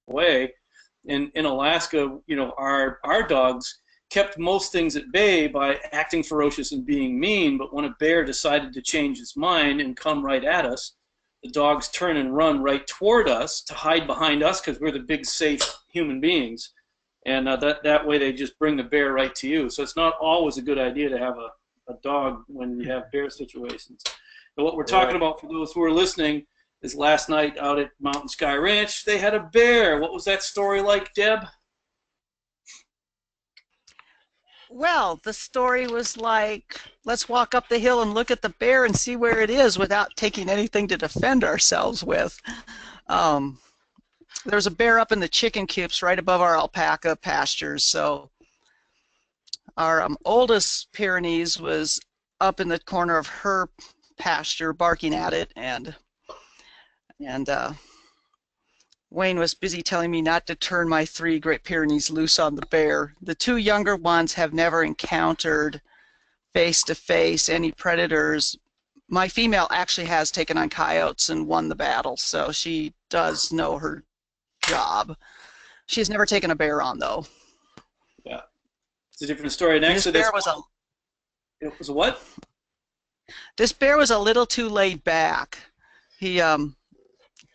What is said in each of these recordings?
away. In Alaska, you know, our dogs kept most things at bay by acting ferocious and being mean, but when a bear decided to change its mind and come right at us, the dogs turn and run right toward us to hide behind us because we're the big, safe human beings. And that way they just bring the bear right to you. So it's not always a good idea to have a dog when you have bear situations. But what we're talking about for those who are listening is last night out at Mountain Sky Ranch, they had a bear. What was that story like, Deb? Well, the story was like, let's walk up the hill and look at the bear and see where it is without taking anything to defend ourselves with. There's a bear up in the chicken coops right above our alpaca pastures. So our oldest Pyrenees was up in the corner of her pasture barking at it, and Wayne was busy telling me not to turn my 3 Great Pyrenees loose on the bear. The 2 younger ones have never encountered face-to-face any predators. My female actually has taken on coyotes and won the battle, so she does know her job. She's never taken a bear on, though. Yeah, it's a different story. And actually, it was a what? This bear was a little too laid back. He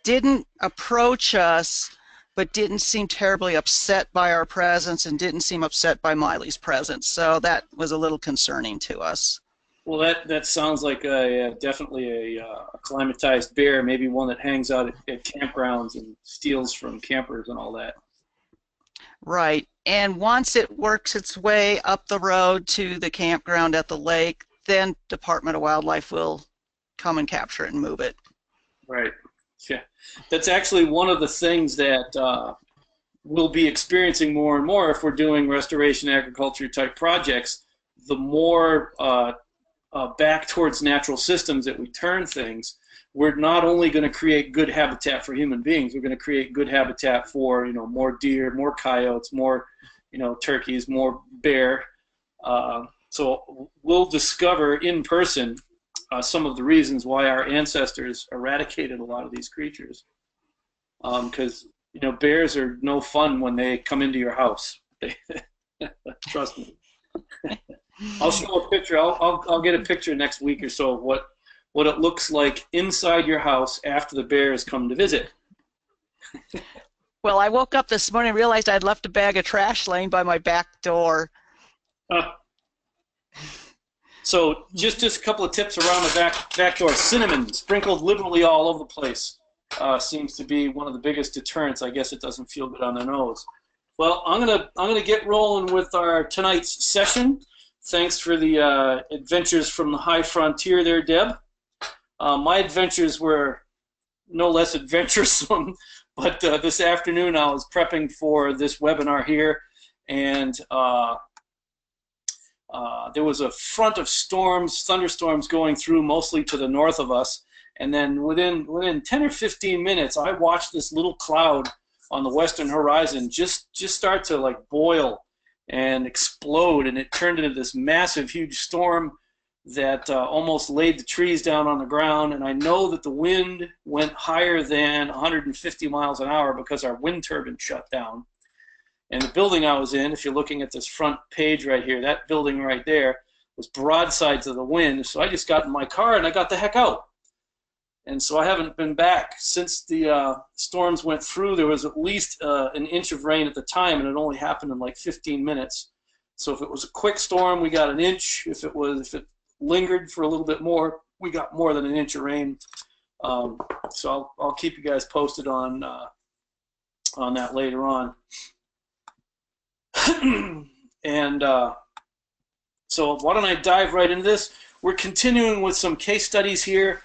didn't approach us, but didn't seem terribly upset by our presence and didn't seem upset by Miley's presence. So that was a little concerning to us. Well, that sounds like definitely a acclimatized bear, maybe one that hangs out at campgrounds and steals from campers and all that. Right. And once it works its way up the road to the campground at the lake, then Department of Wildlife will come and capture it and move it. Right. Yeah. That's actually one of the things that we'll be experiencing more and more if we're doing restoration agriculture type projects. The more back towards natural systems that we turn things, we're not only going to create good habitat for human beings, we're going to create good habitat for, you know, more deer, more coyotes, more, you know, turkeys, more bear. So we'll discover in person some of the reasons why our ancestors eradicated a lot of these creatures. Because, you know, bears are no fun when they come into your house. Trust me. I'll show a picture. I'll get a picture next week or so of what it looks like inside your house after the bears come to visit. Well, I woke up this morning and realized I'd left a bag of trash laying by my back door. So just a couple of tips around the back door. Cinnamon sprinkled liberally all over the place seems to be one of the biggest deterrents. I guess it doesn't feel good on the nose. Well, I'm gonna get rolling with our tonight's session. Thanks for the adventures from the high frontier there, Deb. My adventures were no less adventuresome, but this afternoon I was prepping for this webinar here, and there was a front of storms, thunderstorms going through mostly to the north of us, and then within 10 or 15 minutes, I watched this little cloud on the western horizon just start to like boil and explode, and it turned into this massive, huge storm that almost laid the trees down on the ground. And I know that the wind went higher than 150 miles an hour because our wind turbine shut down. And the building I was in, if you're looking at this front page right here, that building right there was broadside to the wind. So I just got in my car and I got the heck out. And so I haven't been back since the storms went through. There was at least an inch of rain at the time, and it only happened in like 15 minutes. So if it was a quick storm, we got an inch. If it lingered for a little bit more, we got more than an inch of rain. So I'll keep you guys posted on that later on. And so why don't I dive right into this? We're continuing with some case studies here.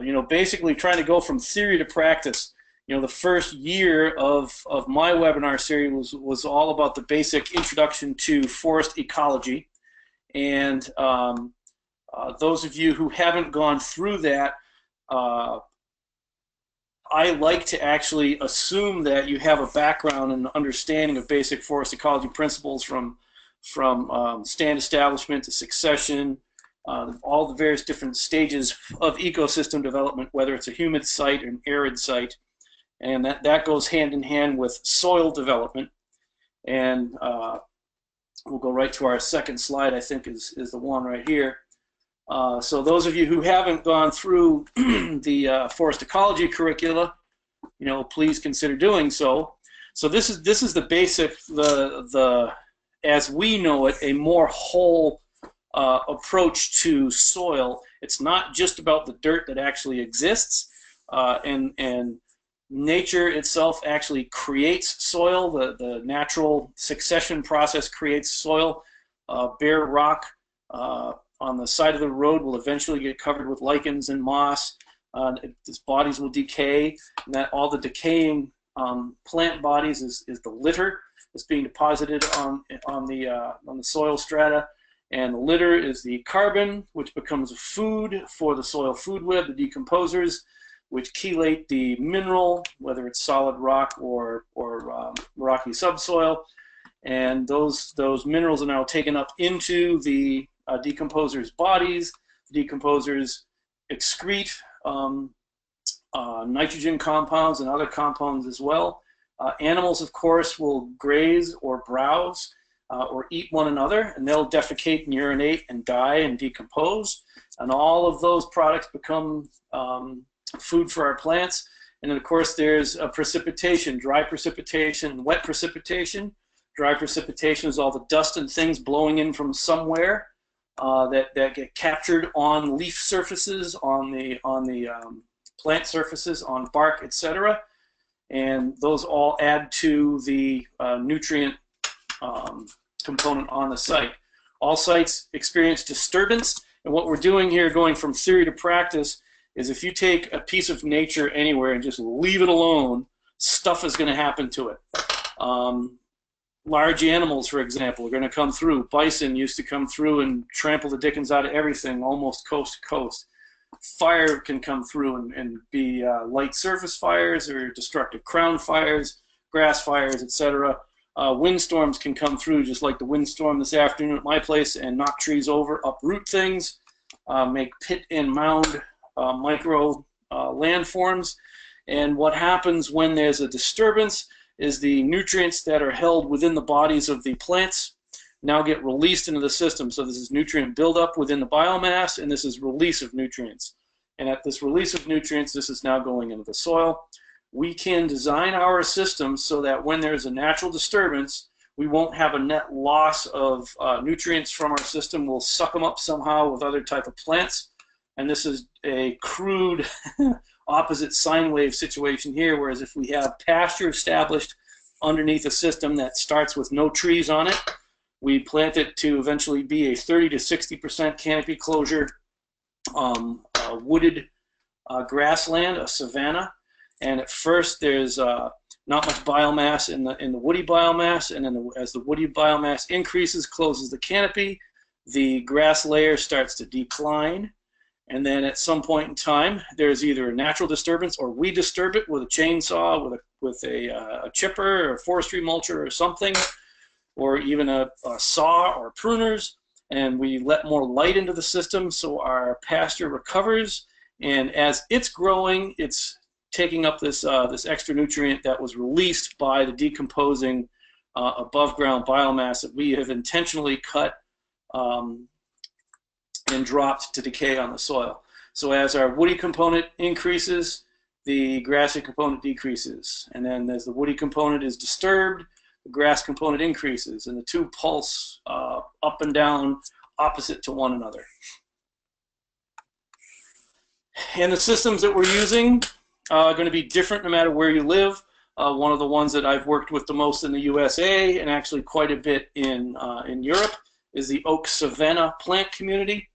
You know, basically trying to go from theory to practice. You know, the first year of my webinar series was all about the basic introduction to forest ecology. And those of you who haven't gone through that, I like to actually assume that you have a background and understanding of basic forest ecology principles from stand establishment to succession, all the various different stages of ecosystem development, whether it's a humid site or an arid site. and that goes hand in hand with soil development. And we'll go right to our second slide, I think is the one right here. So those of you who haven't gone through the forest ecology curricula, please consider doing so. So this is the basic, the as we know it, a more whole approach to soil. It's not just about the dirt that actually exists, and nature itself actually creates soil. The natural succession process creates soil. Bare rock on the side of the road will eventually get covered with lichens and moss. Its bodies will decay, and that all the decaying plant bodies is the litter that's being deposited on the soil strata, and the litter is the carbon, which becomes food for the soil food web, the decomposers, which chelate the mineral, whether it's solid rock or rocky subsoil, and those minerals are now taken up into the decomposers' bodies. The decomposers excrete nitrogen compounds and other compounds as well. Animals, of course, will graze or browse or eat one another, and they'll defecate and urinate and die and decompose, and all of those products become food for our plants. And then, of course, there's precipitation, dry precipitation and wet precipitation. Dry precipitation is all the dust and things blowing in from somewhere that get captured on leaf surfaces, on the plant surfaces, on bark, etc. And those all add to the nutrient component on the site. All sites experience disturbance, and what we're doing here, going from theory to practice, is if you take a piece of nature anywhere and just leave it alone, stuff is going to happen to it. Large animals, for example, are going to come through. Bison used to come through and trample the dickens out of everything, almost coast to coast. Fire can come through and be light surface fires or destructive crown fires, grass fires, etc. Windstorms can come through, just like the windstorm this afternoon at my place, and knock trees over, uproot things, make pit and mound micro landforms. And what happens when there's a disturbance is the nutrients that are held within the bodies of the plants now get released into the system. So this is nutrient buildup within the biomass, and this is release of nutrients. And at this release of nutrients, this is now going into the soil. We can design our systems so that when there's a natural disturbance, we won't have a net loss of nutrients from our system. We'll suck them up somehow with other type of plants. And this is a crude opposite sine wave situation here, whereas if we have pasture established underneath a system that starts with no trees on it, we plant it to eventually be a 30 to 60% canopy closure wooded grassland, a savanna. And at first there's not much biomass in the woody biomass, and then as the woody biomass increases, closes the canopy, the grass layer starts to decline. And then at some point in time, there's either a natural disturbance or we disturb it with a chainsaw, with a chipper or a forestry mulcher or something, or even a saw or pruners, and we let more light into the system so our pasture recovers. And as it's growing, it's taking up this extra nutrient that was released by the decomposing above ground biomass that we have intentionally cut and dropped to decay on the soil. So as our woody component increases, the grassy component decreases. And then as the woody component is disturbed, the grass component increases, and the two pulse up and down opposite to one another. And the systems that we're using are going to be different no matter where you live. One of the ones that I've worked with the most in the USA, and actually quite a bit in Europe, is the oak savanna plant community.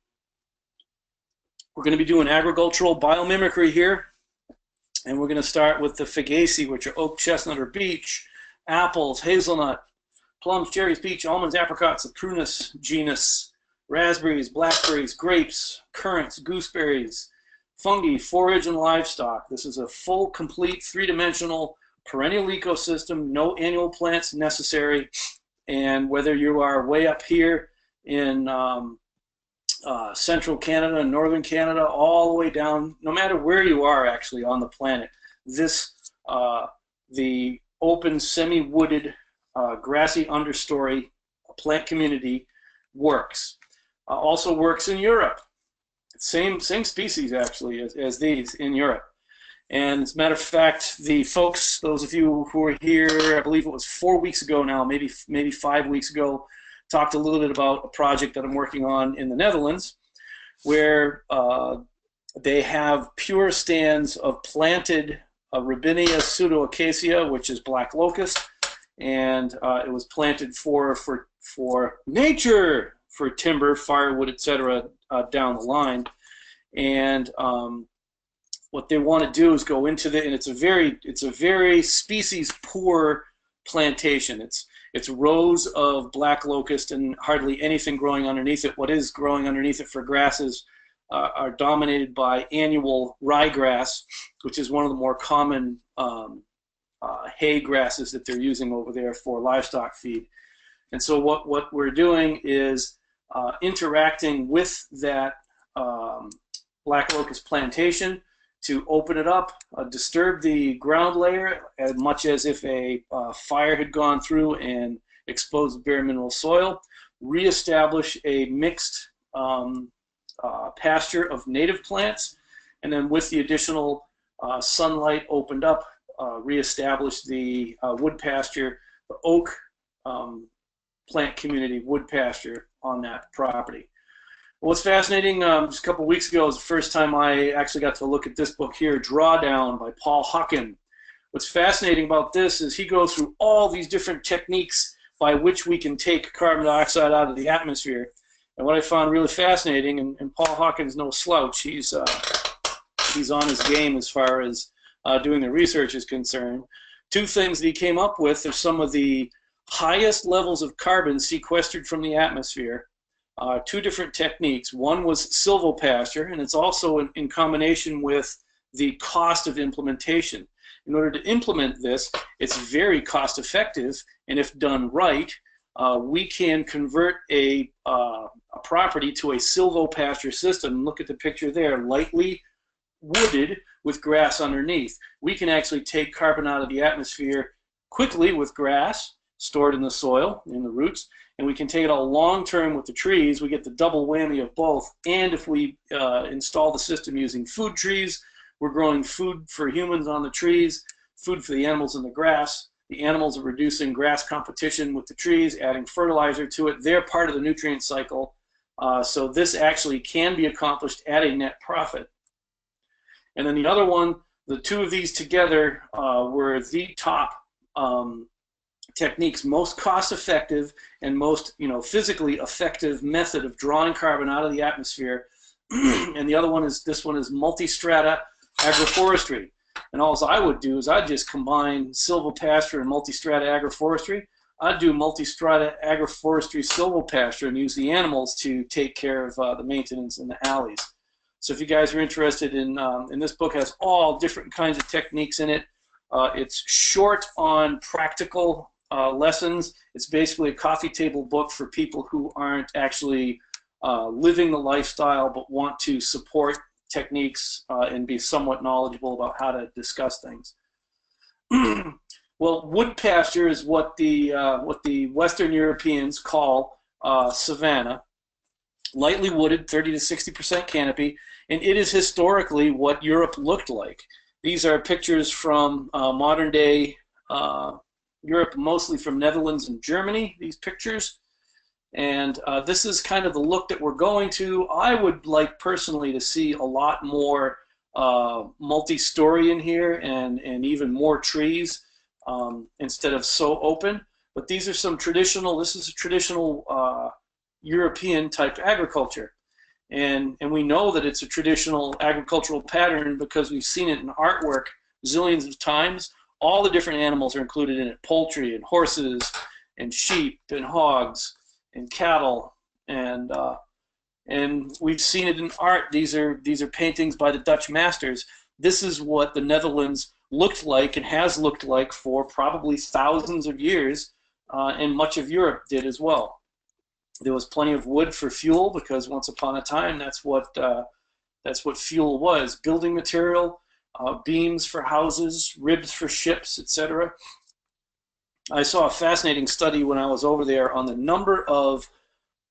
We're going to be doing agricultural biomimicry here, and we're going to start with the Fagaceae, which are oak, chestnut, or beech, apples, hazelnut, plums, cherries, peach, almonds, apricots, the prunus genus, raspberries, blackberries, grapes, currants, gooseberries, fungi, forage, and livestock. This is a full, complete, three-dimensional perennial ecosystem, no annual plants necessary, and whether you are way up here in central Canada and northern Canada, all the way down, no matter where you are actually on the planet, this the open, semi-wooded, grassy understory plant community works. Also works in Europe. Same species actually as these in Europe. And as a matter of fact, the folks, those of you who were here, I believe it was 4 weeks ago now, maybe 5 weeks ago, talked a little bit about a project that I'm working on in the Netherlands, where they have pure stands of planted Robinia pseudoacacia, which is black locust, and it was planted for nature, for timber, firewood, etc. Down the line. And what they want to do is go into and it's a very species poor plantation. It's rows of black locust and hardly anything growing underneath it. What is growing underneath it for grasses are dominated by annual ryegrass, which is one of the more common hay grasses that they're using over there for livestock feed. And so what we're doing is interacting with that black locust plantation to open it up, disturb the ground layer as much as if a fire had gone through and exposed the bare mineral soil, reestablish a mixed pasture of native plants, and then with the additional sunlight opened up, reestablish the wood pasture, the oak plant community wood pasture on that property. What's fascinating, just a couple weeks ago was the first time I actually got to look at this book here, Drawdown by Paul Hucken. What's fascinating about this is he goes through all these different techniques by which we can take carbon dioxide out of the atmosphere. And what I found really fascinating, and Paul Hucken's no slouch, he's on his game as far as doing the research is concerned. Two things that he came up with are some of the highest levels of carbon sequestered from the atmosphere. Two different techniques. One was silvopasture, and it's also in combination with the cost of implementation. In order to implement this, it's very cost effective, and if done right, we can convert a property to a silvopasture system. Look at the picture there, lightly wooded with grass underneath. We can actually take carbon out of the atmosphere quickly with grass stored in the soil, in the roots, and we can take it all long term with the trees. We get the double whammy of both. And if we install the system using food trees, we're growing food for humans on the trees, food for the animals in the grass. The animals are reducing grass competition with the trees, adding fertilizer to it. They're part of the nutrient cycle. So this actually can be accomplished at a net profit. And then the other one, the two of these together were the top techniques, most cost-effective and most physically effective method of drawing carbon out of the atmosphere. And the other one is, this one is multi-strata agroforestry. And all I would do is I'd just combine silvopasture and multi-strata agroforestry. I'd do multi-strata agroforestry silvopasture and use the animals to take care of the maintenance in the alleys. So if you guys are interested in this book has all different kinds of techniques in it. It's short on practical lessons. It's basically a coffee table book for people who aren't actually living the lifestyle but want to support techniques and be somewhat knowledgeable about how to discuss things. Well, wood pasture is what the Western Europeans call savanna, lightly wooded, 30 to 60% canopy, and it is historically what Europe looked like. These are pictures from modern day Europe, mostly from Netherlands and Germany, these pictures. And this is kind of the look that we're going to. I would like personally to see a lot more multi-story in here and even more trees instead of so open. But these are some traditional, this is a traditional European type agriculture. And we know that it's a traditional agricultural pattern because we've seen it in artwork zillions of times. All the different animals are included in it, poultry and horses and sheep and hogs and cattle, and we've seen it in art. These are paintings by the Dutch masters. This is what the Netherlands looked like and has looked like for probably thousands of years, and much of Europe did as well. There was plenty of wood for fuel because once upon a time that's what fuel was, building material, beams for houses, ribs for ships, etc. I saw a fascinating study when I was over there on the number of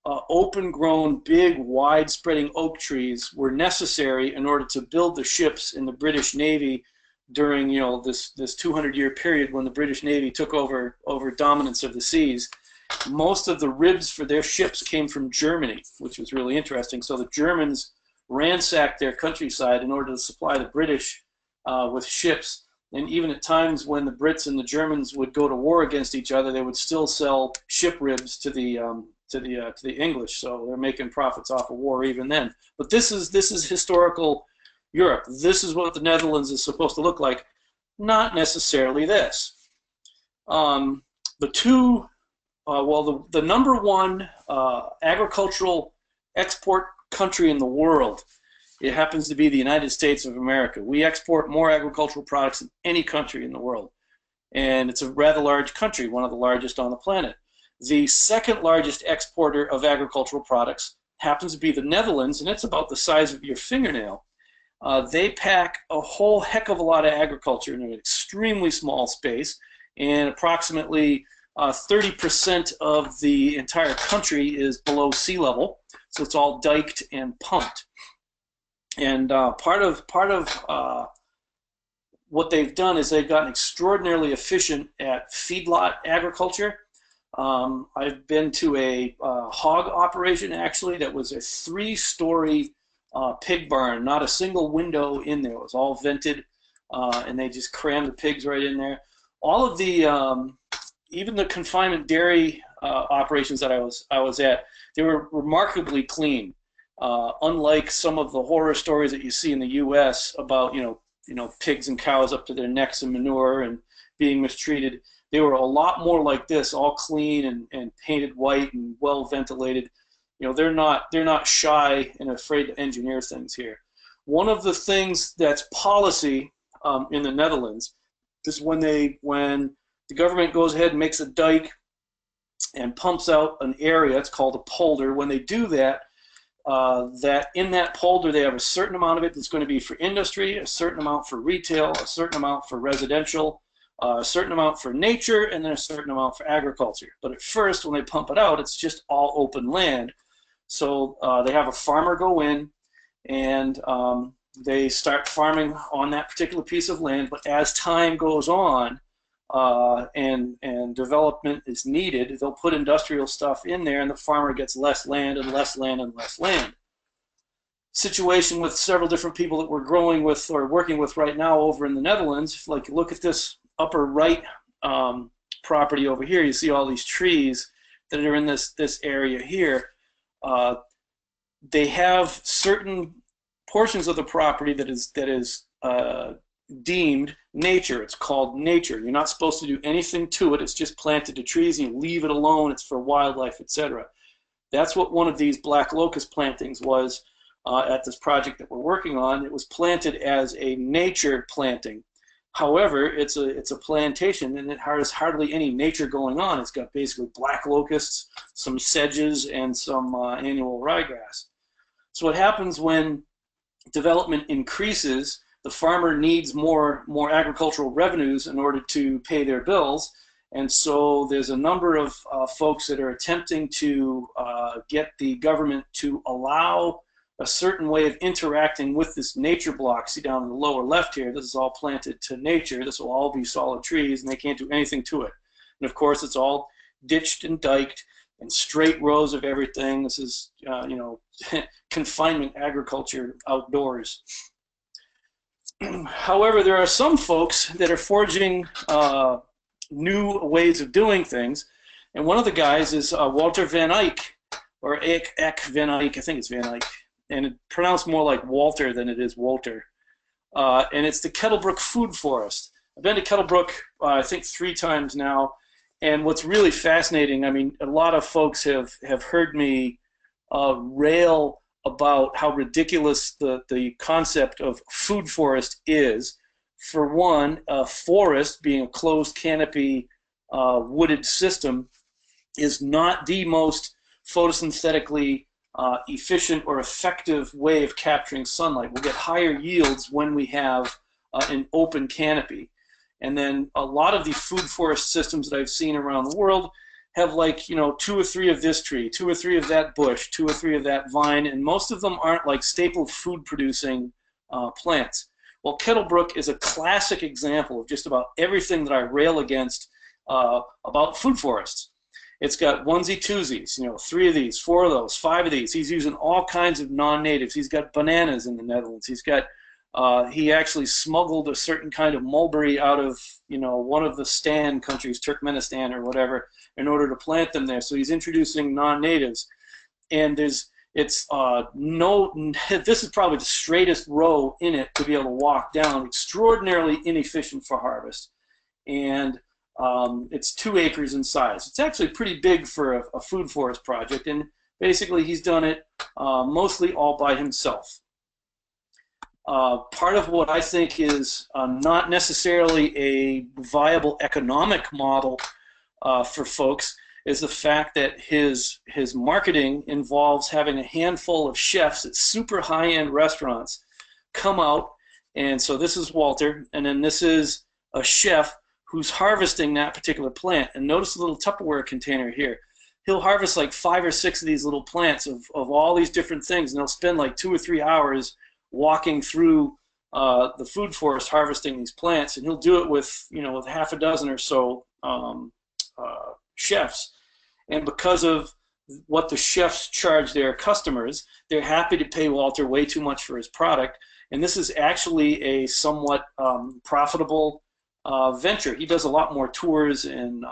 open-grown, big, wide-spreading oak trees were necessary in order to build the ships in the British Navy during, this 200-year period when the British Navy took over dominance of the seas. Most of the ribs for their ships came from Germany, which was really interesting. So the Germans ransacked their countryside in order to supply the British with ships. And even at times when the Brits and the Germans would go to war against each other, they would still sell ship ribs to the English. So they're making profits off of war even then. But this is historical Europe. This is what the Netherlands is supposed to look like. Not necessarily this. The number one agricultural export country in the world, it happens to be the United States of America. We export more agricultural products than any country in the world. And it's a rather large country, one of the largest on the planet. The second largest exporter of agricultural products happens to be the Netherlands, and it's about the size of your fingernail. They pack a whole heck of a lot of agriculture in an extremely small space, and approximately 30% of the entire country is below sea level, so it's all diked and pumped. And part of what they've done is they've gotten extraordinarily efficient at feedlot agriculture. I've been to a hog operation, actually, that was a 3-story pig barn, not a single window in there. It was all vented, and they just crammed the pigs right in there. All of the, even the confinement dairy operations that I was at, they were remarkably clean. Unlike some of the horror stories that you see in the U.S. about, pigs and cows up to their necks in manure and being mistreated, they were a lot more like this, all clean and painted white and well ventilated. They're not shy and afraid to engineer things here. One of the things that's policy in the Netherlands is when the government goes ahead and makes a dike and pumps out an area, it's called a polder. When they do that, that in that polder they have a certain amount of it that's going to be for industry, a certain amount for retail, a certain amount for residential, a certain amount for nature, and then a certain amount for agriculture. But at first, when they pump it out, it's just all open land. So they have a farmer go in, and they start farming on that particular piece of land. But as time goes on and development is needed, they'll put industrial stuff in there, and the farmer gets less land and less land and less land. Situation with several different people that we're growing with or working with right now over in the Netherlands. Like, look at this upper right property over here. You see all these trees that are in this area here. They have certain portions of the property that is deemed nature. It's called nature. You're not supposed to do anything to it. It's just planted to trees, and you leave it alone. It's for wildlife, etc. That's what one of these black locust plantings was at this project that we're working on. It was planted as a nature planting. However, it's a plantation, and it has hardly any nature going on. It's got basically black locusts, some sedges, and some annual ryegrass. So what happens when development increases, the farmer needs more agricultural revenues in order to pay their bills, and so there's a number of folks that are attempting to get the government to allow a certain way of interacting with this nature block. See down in the lower left here, this is all planted to nature. This will all be solid trees, and they can't do anything to it. And of course, it's all ditched and diked and straight rows of everything. This is, confinement agriculture outdoors. However, there are some folks that are forging new ways of doing things, and one of the guys is Walter van Eyck, or Eck van Eyck. I think it's Van Eyck, and it's pronounced more like Walter than it is Walter. And it's the Kettlebrook Food Forest. I've been to Kettlebrook, I think 3 times now, and what's really fascinating, I mean, a lot of folks have heard me rail about how ridiculous the concept of food forest is. For one, a forest, being a closed canopy wooded system, is not the most photosynthetically efficient or effective way of capturing sunlight. We'll get higher yields when we have an open canopy. And then a lot of the food forest systems that I've seen around the world have, like, you know, 2 or 3 of this tree, 2 or 3 of that bush, 2 or 3 of that vine, and most of them aren't like staple food producing plants. Well, Kettlebrook is a classic example of just about everything that I rail against about food forests. It's got onesie twosies, you know, 3 of these, 4 of those, 5 of these. He's using all kinds of non-natives. He's got bananas in the Netherlands. He's got, he actually smuggled a certain kind of mulberry out of, you know, one of the Stan countries, Turkmenistan or whatever, in order to plant them there. So he's introducing non-natives. And this is probably the straightest row in it to be able to walk down. Extraordinarily inefficient for harvest. And it's 2 acres in size. It's actually pretty big for a food forest project, and basically he's done it mostly all by himself. Part of what I think is not necessarily a viable economic model for folks is the fact that his marketing involves having a handful of chefs at super high-end restaurants come out, and so this is Walter, and then this is a chef who's harvesting that particular plant. And notice the little Tupperware container here. He'll harvest like 5 or 6 of these little plants of all these different things, and they'll spend like 2 or 3 hours walking through the food forest harvesting these plants, and he'll do it with, you know, with half a dozen or so chefs. And because of what the chefs charge their customers, they're happy to pay Walter way too much for his product. And this is actually a somewhat profitable venture. He does a lot more tours and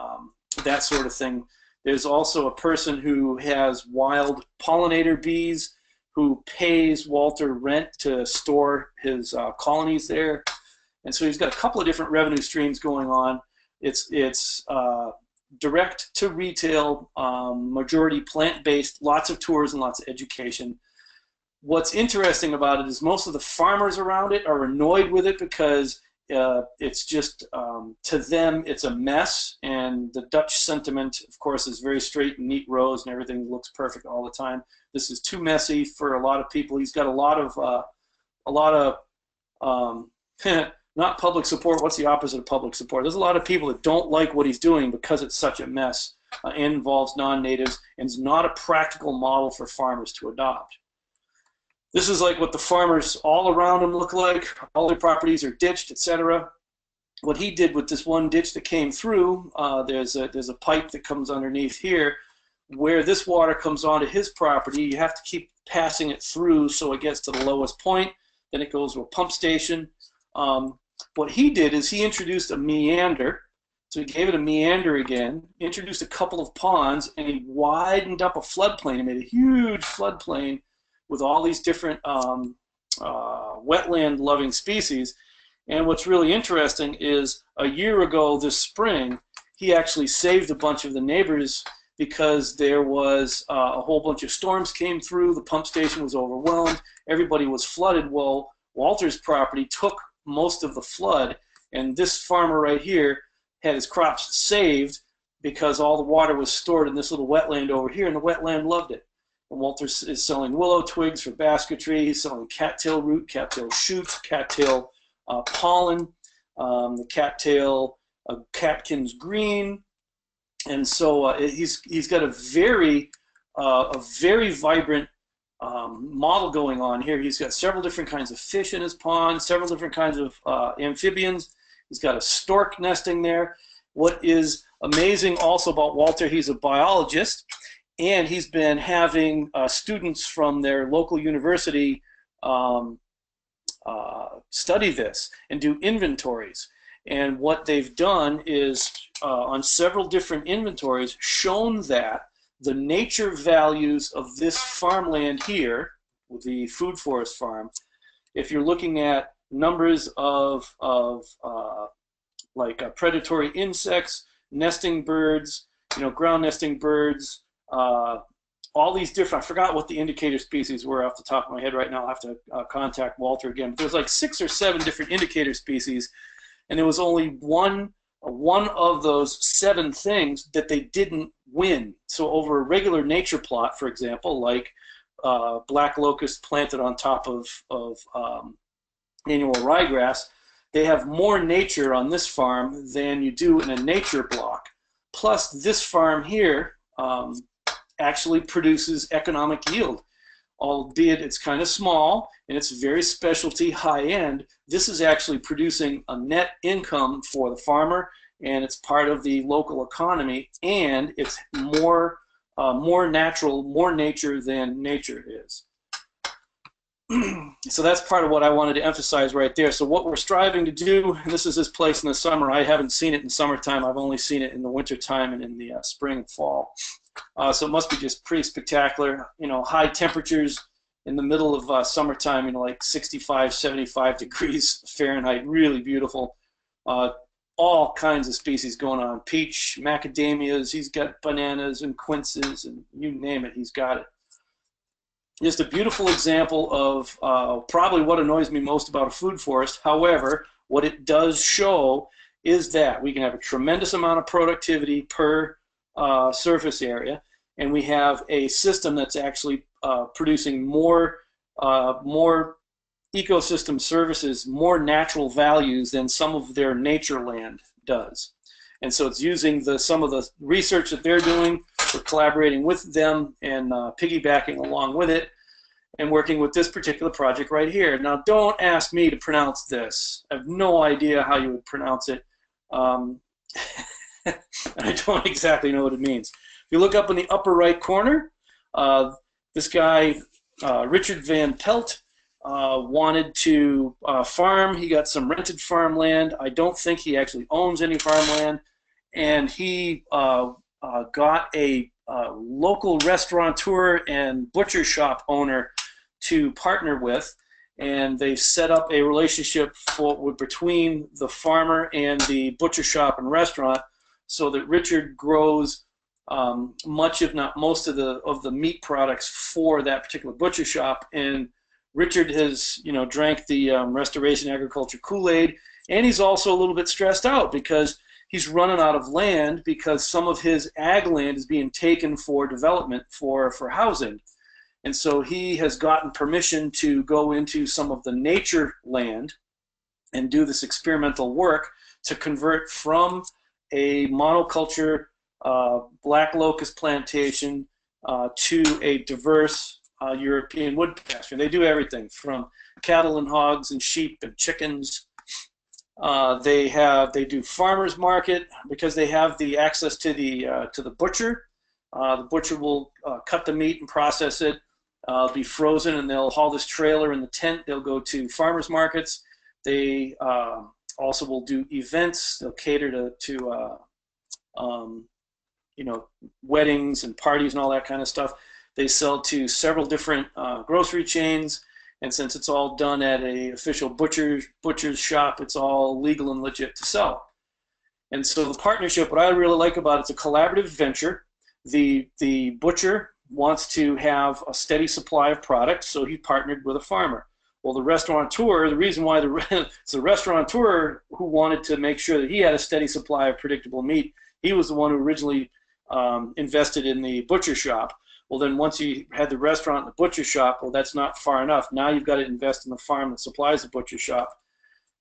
that sort of thing. There's also a person who has wild pollinator bees who pays Walter rent to store his colonies there. And so he's got a couple of different revenue streams going on. It's direct to retail, majority plant-based, lots of tours and lots of education. What's interesting about it is most of the farmers around it are annoyed with it because it's just, to them, it's a mess, and the Dutch sentiment, of course, is very straight and neat rows, and everything looks perfect all the time. This is too messy for a lot of people. He's got a lot of not public support. What's the opposite of public support? There's a lot of people that don't like what he's doing because it's such a mess, and involves non-natives, and is not a practical model for farmers to adopt. This is like what the farmers all around him look like. All their properties are ditched, etc. What he did with this one ditch that came through, there's a pipe that comes underneath here. Where this water comes onto his property, you have to keep passing it through so it gets to the lowest point. Then it goes to a pump station. What he did is he introduced a meander. So he gave it a meander again, introduced a couple of ponds, and he widened up a floodplain. He made a huge floodplain with all these different wetland-loving species. And what's really interesting is a year ago this spring, he actually saved a bunch of the neighbors because there was a whole bunch of storms came through, the pump station was overwhelmed, everybody was flooded. Well, Walter's property took most of the flood, and this farmer right here had his crops saved because all the water was stored in this little wetland over here, and the wetland loved it. Walter is selling willow twigs for basketry. He's selling cattail root, cattail shoots, cattail pollen, the cattail catkins green, and so he's got a very vibrant model going on here. He's got several different kinds of fish in his pond, several different kinds of amphibians. He's got a stork nesting there. What is amazing also about Walter, he's a biologist. And he's been having students from their local university study this and do inventories. And what they've done is, on several different inventories, shown that the nature values of this farmland here, with the food forest farm, if you're looking at numbers of predatory insects, nesting birds, ground nesting birds, all these different, I forgot what the indicator species were off the top of my head right now. I'll have to contact Walter again. But there's like 6 or 7 different indicator species, and there was only one of those 7 things that they didn't win. So over a regular nature plot, for example, like black locust planted on top of annual ryegrass, they have more nature on this farm than you do in a nature block. Plus, this farm here actually produces economic yield. Albeit it's kind of small and it's very specialty high end, this is actually producing a net income for the farmer, and it's part of the local economy, and it's more natural, more nature than nature is. So that's part of what I wanted to emphasize right there. So what we're striving to do, and this is this place in the summer. I haven't seen it in summertime. I've only seen it in the wintertime and in the spring and fall. So it must be just pretty spectacular. You know, high temperatures in the middle of summertime, you know, like 65, 75 degrees Fahrenheit. Really beautiful. All kinds of species going on. Peach, macadamias, he's got bananas and quinces, and you name it, he's got it. Just a beautiful example of probably what annoys me most about a food forest. However, what it does show is that we can have a tremendous amount of productivity per surface area, and we have a system that's actually producing more ecosystem services, more natural values than some of their nature land does. And so it's using some of the research that they're doing. We're collaborating with them and piggybacking along with it and working with this particular project right here. Now, don't ask me to pronounce this. I have no idea how you would pronounce it. I don't exactly know what it means. If you look up in the upper right corner, this guy, Richard Van Pelt, wanted to farm. He got some rented farmland. I don't think he actually owns any farmland. And he got a local restaurateur and butcher shop owner to partner with, and they've set up a relationship between the farmer and the butcher shop and restaurant, so that Richard grows much, if not most, of the meat products for that particular butcher shop. And Richard has, you know, drank the Restoration Agriculture Kool-Aid, and he's also a little bit stressed out because he's running out of land because some of his ag land is being taken for development for housing. And so he has gotten permission to go into some of the nature land and do this experimental work to convert from a monoculture black locust plantation to a diverse European wood pasture. They do everything from cattle and hogs and sheep and chickens. They do farmers market because they have the access to the butcher. The butcher will cut the meat and process it. Be frozen, and they'll haul this trailer in the tent. They'll go to farmers markets. They also will do events. They'll cater to you know, weddings and parties and all that kind of stuff. They sell to several different grocery chains, and since it's all done at a official butcher's shop, it's all legal and legit to sell. And so the partnership, what I really like about it, it's a collaborative venture. The butcher wants to have a steady supply of product, so he partnered with a farmer. Well, the restaurateur, the reason why it's the restaurateur who wanted to make sure that he had a steady supply of predictable meat. He was the one who originally invested in the butcher shop. Well, then once you had the restaurant and the butcher shop, well, that's not far enough. Now you've got to invest in the farm that supplies the butcher shop.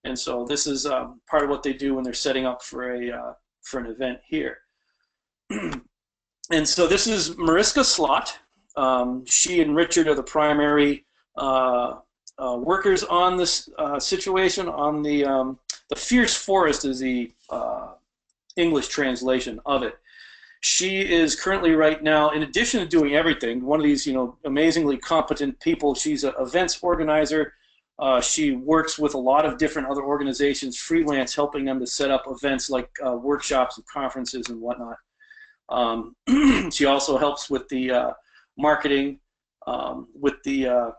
And so this is part of what they do when they're setting up for an event here. And so this is Mariska Slot. She and Richard are the primary workers on this situation. On the Fierce Forest is the English translation of it. She is currently right now, in addition to doing everything, one of these, you know, amazingly competent people. She's an events organizer. She works with a lot of different other organizations, freelance, helping them to set up events like workshops and conferences and whatnot. She also helps with the marketing with the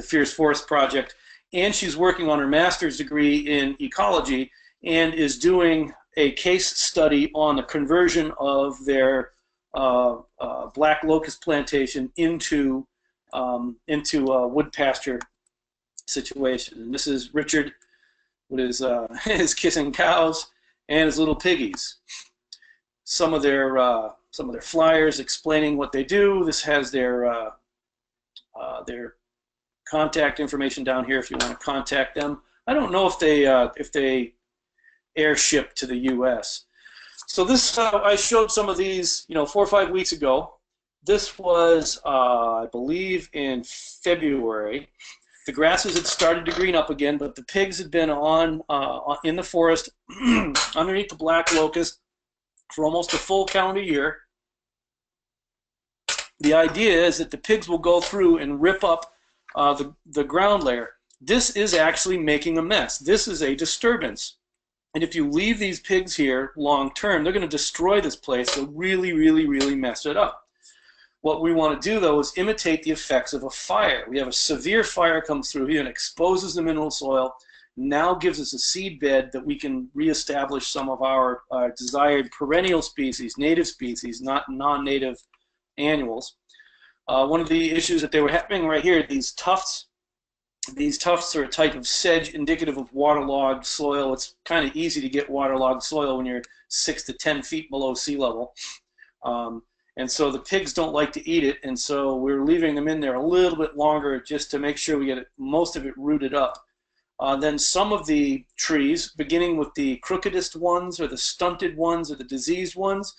Fierce Forest Project, and she's working on her master's degree in ecology and is doing a case study on the conversion of their black locust plantation into a wood pasture situation. And this is Richard with his kissing cows and his little piggies. Some of their flyers explaining what they do. This has their contact information down here if you want to contact them. I don't know if they airship to the U.S. So this I showed some of these, 4 or 5 weeks ago. This was, I believe, in February. The grasses had started to green up again, but the pigs had been in the forest underneath the black locust for almost a full calendar year. The idea is that the pigs will go through and rip up the ground layer. This is actually making a mess. This is a disturbance. And if you leave these pigs here long term, they're going to destroy this place. They'll really, really, really mess it up. What we want to do, though, is imitate the effects of a fire. We have a severe fire comes through here and exposes the mineral soil, now gives us a seed bed that we can reestablish some of our desired perennial species, native species, not non-native annuals. One of the issues that they were having right here, these tufts are a type of sedge indicative of waterlogged soil. It's kind of easy to get waterlogged soil when you're 6 to 10 feet below sea level. And so the pigs don't like to eat it, and so we're leaving them in there a little bit longer just to make sure we get most of it rooted up. Then some of the trees, beginning with the crookedest ones or the stunted ones or the diseased ones,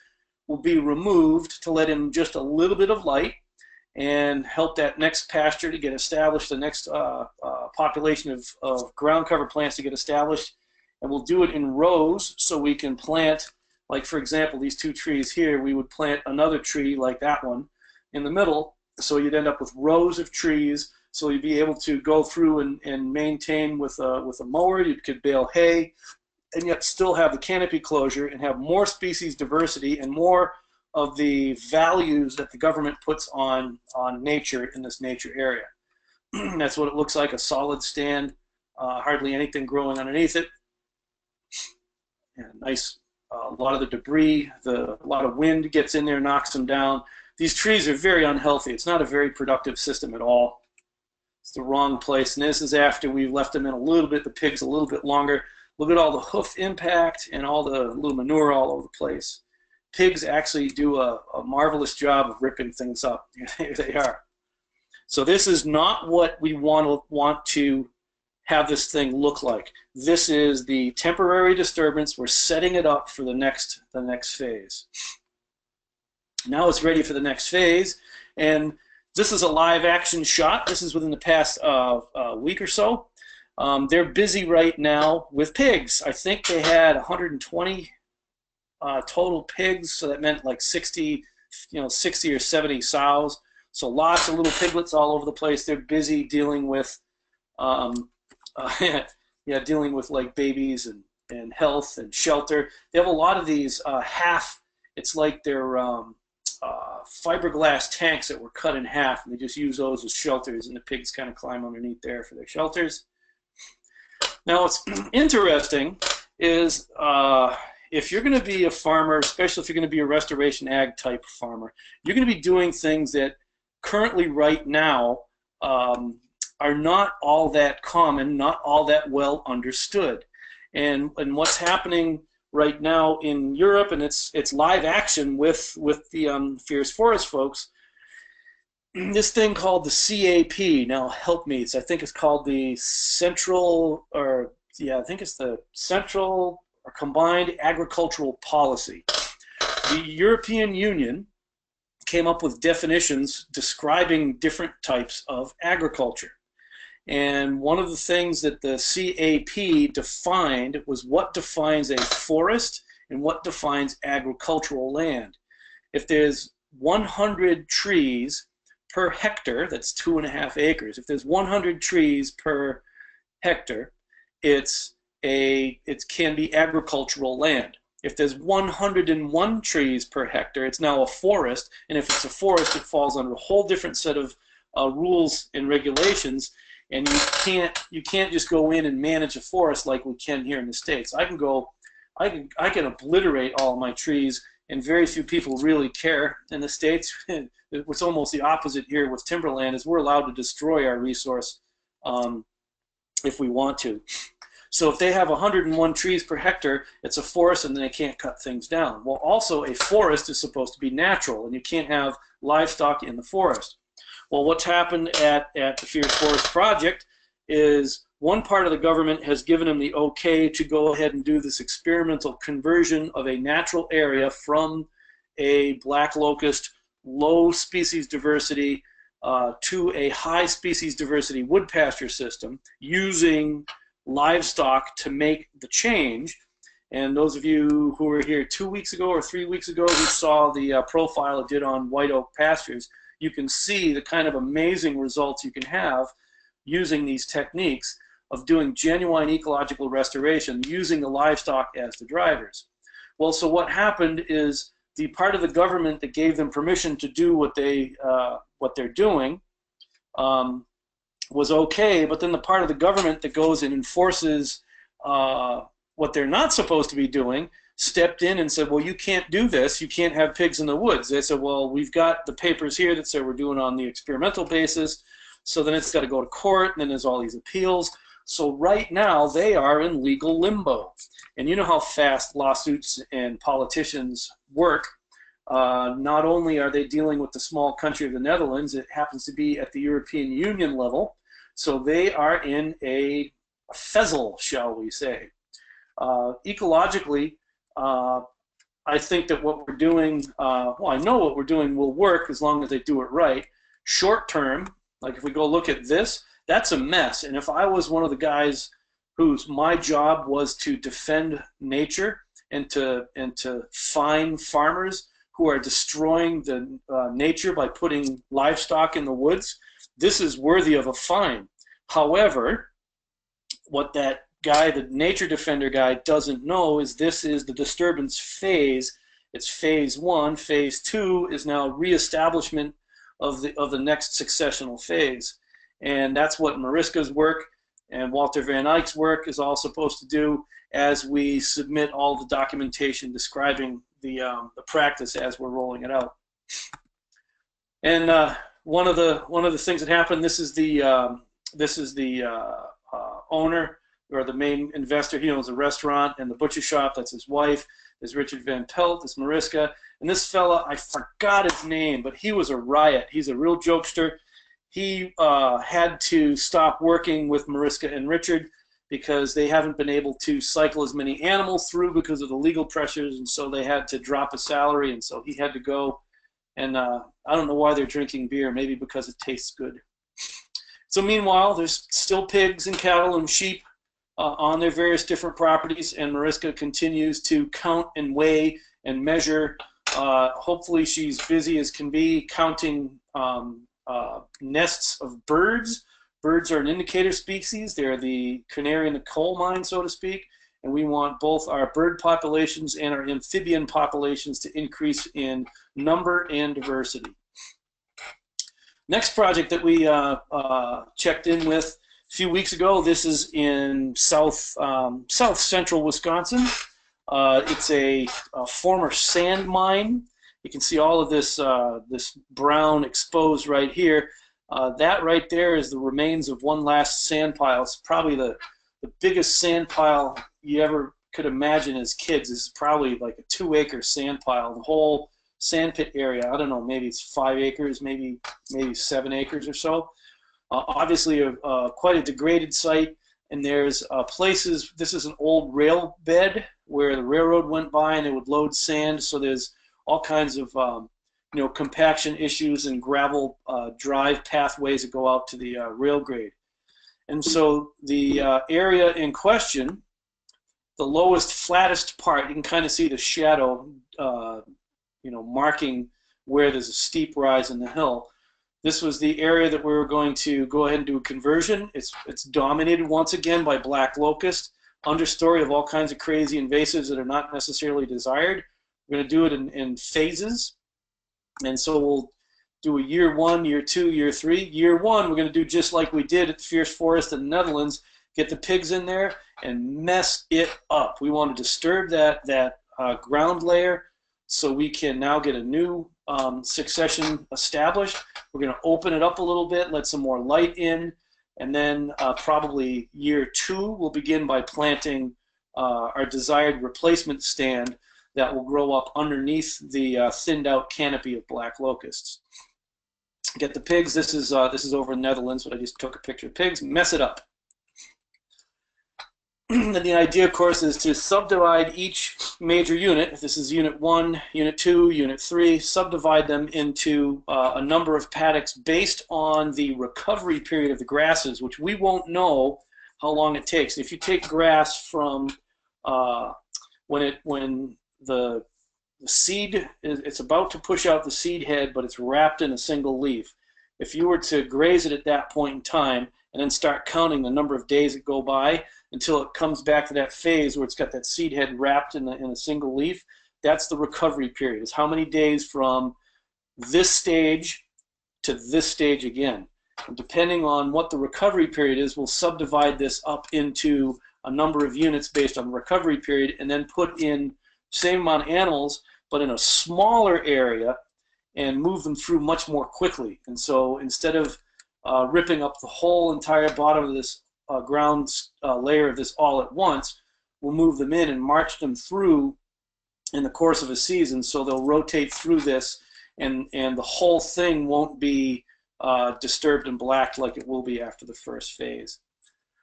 will be removed to let in just a little bit of light and help that next pasture to get established, the next population of ground cover plants to get established. And we'll do it in rows so we can plant, like for example, these 2 trees here, we would plant another tree like that one in the middle, so you'd end up with rows of trees, so you'd be able to go through and maintain with a mower. You could bale hay, and yet still have the canopy closure and have more species diversity and more of the values that the government puts on nature in this nature area. That's what it looks like, a solid stand, hardly anything growing underneath it. And nice, a lot of the debris, a lot of wind gets in there, knocks them down. These trees are very unhealthy. It's not a very productive system at all. It's the wrong place. And this is after we've left them in a little bit, the pigs a little bit longer. Look at all the hoof impact and all the little manure all over the place. Pigs actually do a marvelous job of ripping things up. Here they are. So this is not what we want to have this thing look like. This is the temporary disturbance. We're setting it up for the next phase. Now it's ready for the next phase, and this is a live action shot. This is within the past week or so. They're busy right now with pigs. I think they had 120 total pigs, so that meant like 60 or 70 sows. So lots of little piglets all over the place. They're busy dealing with, dealing with like babies and health and shelter. They have a lot of these it's like they're fiberglass tanks that were cut in half, and they just use those as shelters, and the pigs kind of climb underneath there for their shelters. Now what's interesting is if you're going to be a farmer, especially if you're going to be a restoration ag type farmer, you're going to be doing things that currently right now are not all that common, not all that well understood. And what's happening right now in Europe, and it's live action with the Fierce Forest folks, this thing called the CAP, now help me, I think it's called the Central, or yeah, I think it's the Central or Combined Agricultural Policy. The European Union came up with definitions describing different types of agriculture. And one of the things that the CAP defined was what defines a forest and what defines agricultural land. If there's 100 trees per hectare, that's 2.5 acres. If there's 100 trees per hectare, it can be agricultural land. If there's 101 trees per hectare, it's now a forest, and if it's a forest, it falls under a whole different set of rules and regulations, and you can't just go in and manage a forest like we can here in the States. I can obliterate all of my trees, and very few people really care. In the States, it's almost the opposite here with timberland, is we're allowed to destroy our resource if we want to. So if they have 101 trees per hectare, it's a forest, and then they can't cut things down. Well, also a forest is supposed to be natural, and you can't have livestock in the forest. Well, what's happened at the Fierce Forest Project is one part of the government has given them the okay to go ahead and do this experimental conversion of a natural area from a black locust, low species diversity, to a high species diversity wood pasture system using livestock to make the change. And those of you who were here 2 weeks ago or 3 weeks ago who saw the profile it did on white oak pastures, you can see the kind of amazing results you can have using these techniques of doing genuine ecological restoration using the livestock as the drivers. Well, so what happened is the part of the government that gave them permission to do what they're doing was okay, but then the part of the government that goes and enforces what they're not supposed to be doing stepped in and said, well, you can't do this. You can't have pigs in the woods. They said, well, we've got the papers here that say we're doing on the experimental basis. So then it's got to go to court, and then there's all these appeals. So right now they are in legal limbo. And you know how fast lawsuits and politicians work. Not only are they dealing with the small country of the Netherlands, it happens to be at the European Union level. So they are in a fezzle, shall we say. Ecologically, I think that what we're doing, well, I know what we're doing will work as long as they do it right. Short term, like if we go look at this, that's a mess. And if I was one of the guys whose my job was to defend nature and to fine farmers who are destroying the nature by putting livestock in the woods, this is worthy of a fine. However, what that guy, the nature defender guy, doesn't know is this is the disturbance phase. It's phase 1. Phase 2 is now reestablishment of the next successional phase. And that's what Mariska's work and Walter van Eyck's work is all supposed to do as we submit all the documentation describing the practice as we're rolling it out. And one of the things that happened, this is the owner, or the main investor. He owns a restaurant and the butcher shop. That's his wife. There's Richard Van Pelt. There's Mariska. And this fella, I forgot his name, but he was a riot. He's a real jokester. He had to stop working with Mariska and Richard because they haven't been able to cycle as many animals through because of the legal pressures, and so they had to drop a salary, and so he had to go. And I don't know why they're drinking beer. Maybe because it tastes good. So meanwhile, there's still pigs and cattle and sheep on their various different properties, and Mariska continues to count and weigh and measure. Hopefully she's busy as can be counting nests of birds. Birds are an indicator species. They're the canary in the coal mine, so to speak, and we want both our bird populations and our amphibian populations to increase in number and diversity. Next project that we checked in with a few weeks ago, this is in south central Wisconsin. It's a former sand mine. You can see all of this this brown exposed right here. That right there is the remains of one last sand pile. It's probably the biggest sand pile you ever could imagine as kids. This is probably like a 2-acre sand pile. The whole sand pit area, I don't know, maybe it's 5 acres, maybe 7 acres or so. Obviously quite a degraded site, and there's places, this is an old rail bed where the railroad went by and they would load sand, so there's all kinds of compaction issues and gravel drive pathways that go out to the rail grade. And so the area in question, the lowest, flattest part, you can kind of see the shadow marking where there's a steep rise in the hill. This was the area that we were going to go ahead and do a conversion. It's dominated once again by black locust, understory of all kinds of crazy invasives that are not necessarily desired. We're going to do it in phases. And so we'll do a year 1, year 2, year 3. Year 1, we're going to do just like we did at the Fierce Forest in the Netherlands, get the pigs in there and mess it up. We want to disturb that ground layer so we can now get a new succession established. We're going to open it up a little bit, let some more light in, and then probably year 2 we'll begin by planting our desired replacement stand that will grow up underneath the thinned out canopy of black locusts. Get the pigs. This is over in the Netherlands, but I just took a picture of pigs. Mess it up. and the idea, of course, is to subdivide each major unit. If this is Unit 1, Unit 2, Unit 3, subdivide them into a number of paddocks based on the recovery period of the grasses, which we won't know how long it takes. If you take grass from when the seed it's about to push out the seed head, but it's wrapped in a single leaf. If you were to graze it at that point in time and then start counting the number of days that go by until it comes back to that phase where it's got that seed head wrapped in a single leaf, that's the recovery period. Is how many days from this stage to this stage again. And depending on what the recovery period is, we'll subdivide this up into a number of units based on the recovery period and then put in same amount of animals but in a smaller area and move them through much more quickly. And so instead of ripping up the whole entire bottom of this ground layer of this all at once, we'll move them in and march them through in the course of a season, so they'll rotate through this, and the whole thing won't be disturbed and blacked like it will be after the first phase.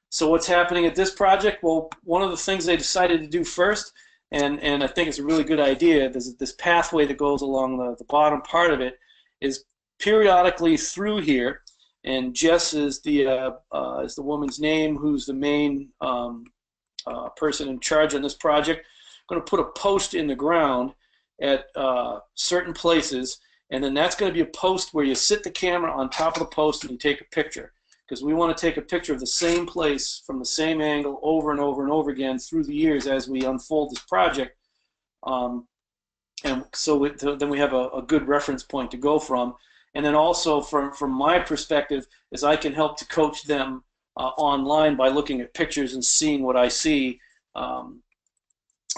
So what's happening at this project? Well, one of the things they decided to do first, and I think it's a really good idea, this pathway that goes along the bottom part of it, is periodically through here, and Jess is the woman's name who's the main person in charge on this project. I'm going to put a post in the ground at certain places, and then that's going to be a post where you sit the camera on top of the post and you take a picture, because we want to take a picture of the same place from the same angle over and over and over again through the years as we unfold this project. And so then we have a good reference point to go from. And then also from my perspective is I can help to coach them online by looking at pictures and seeing what I see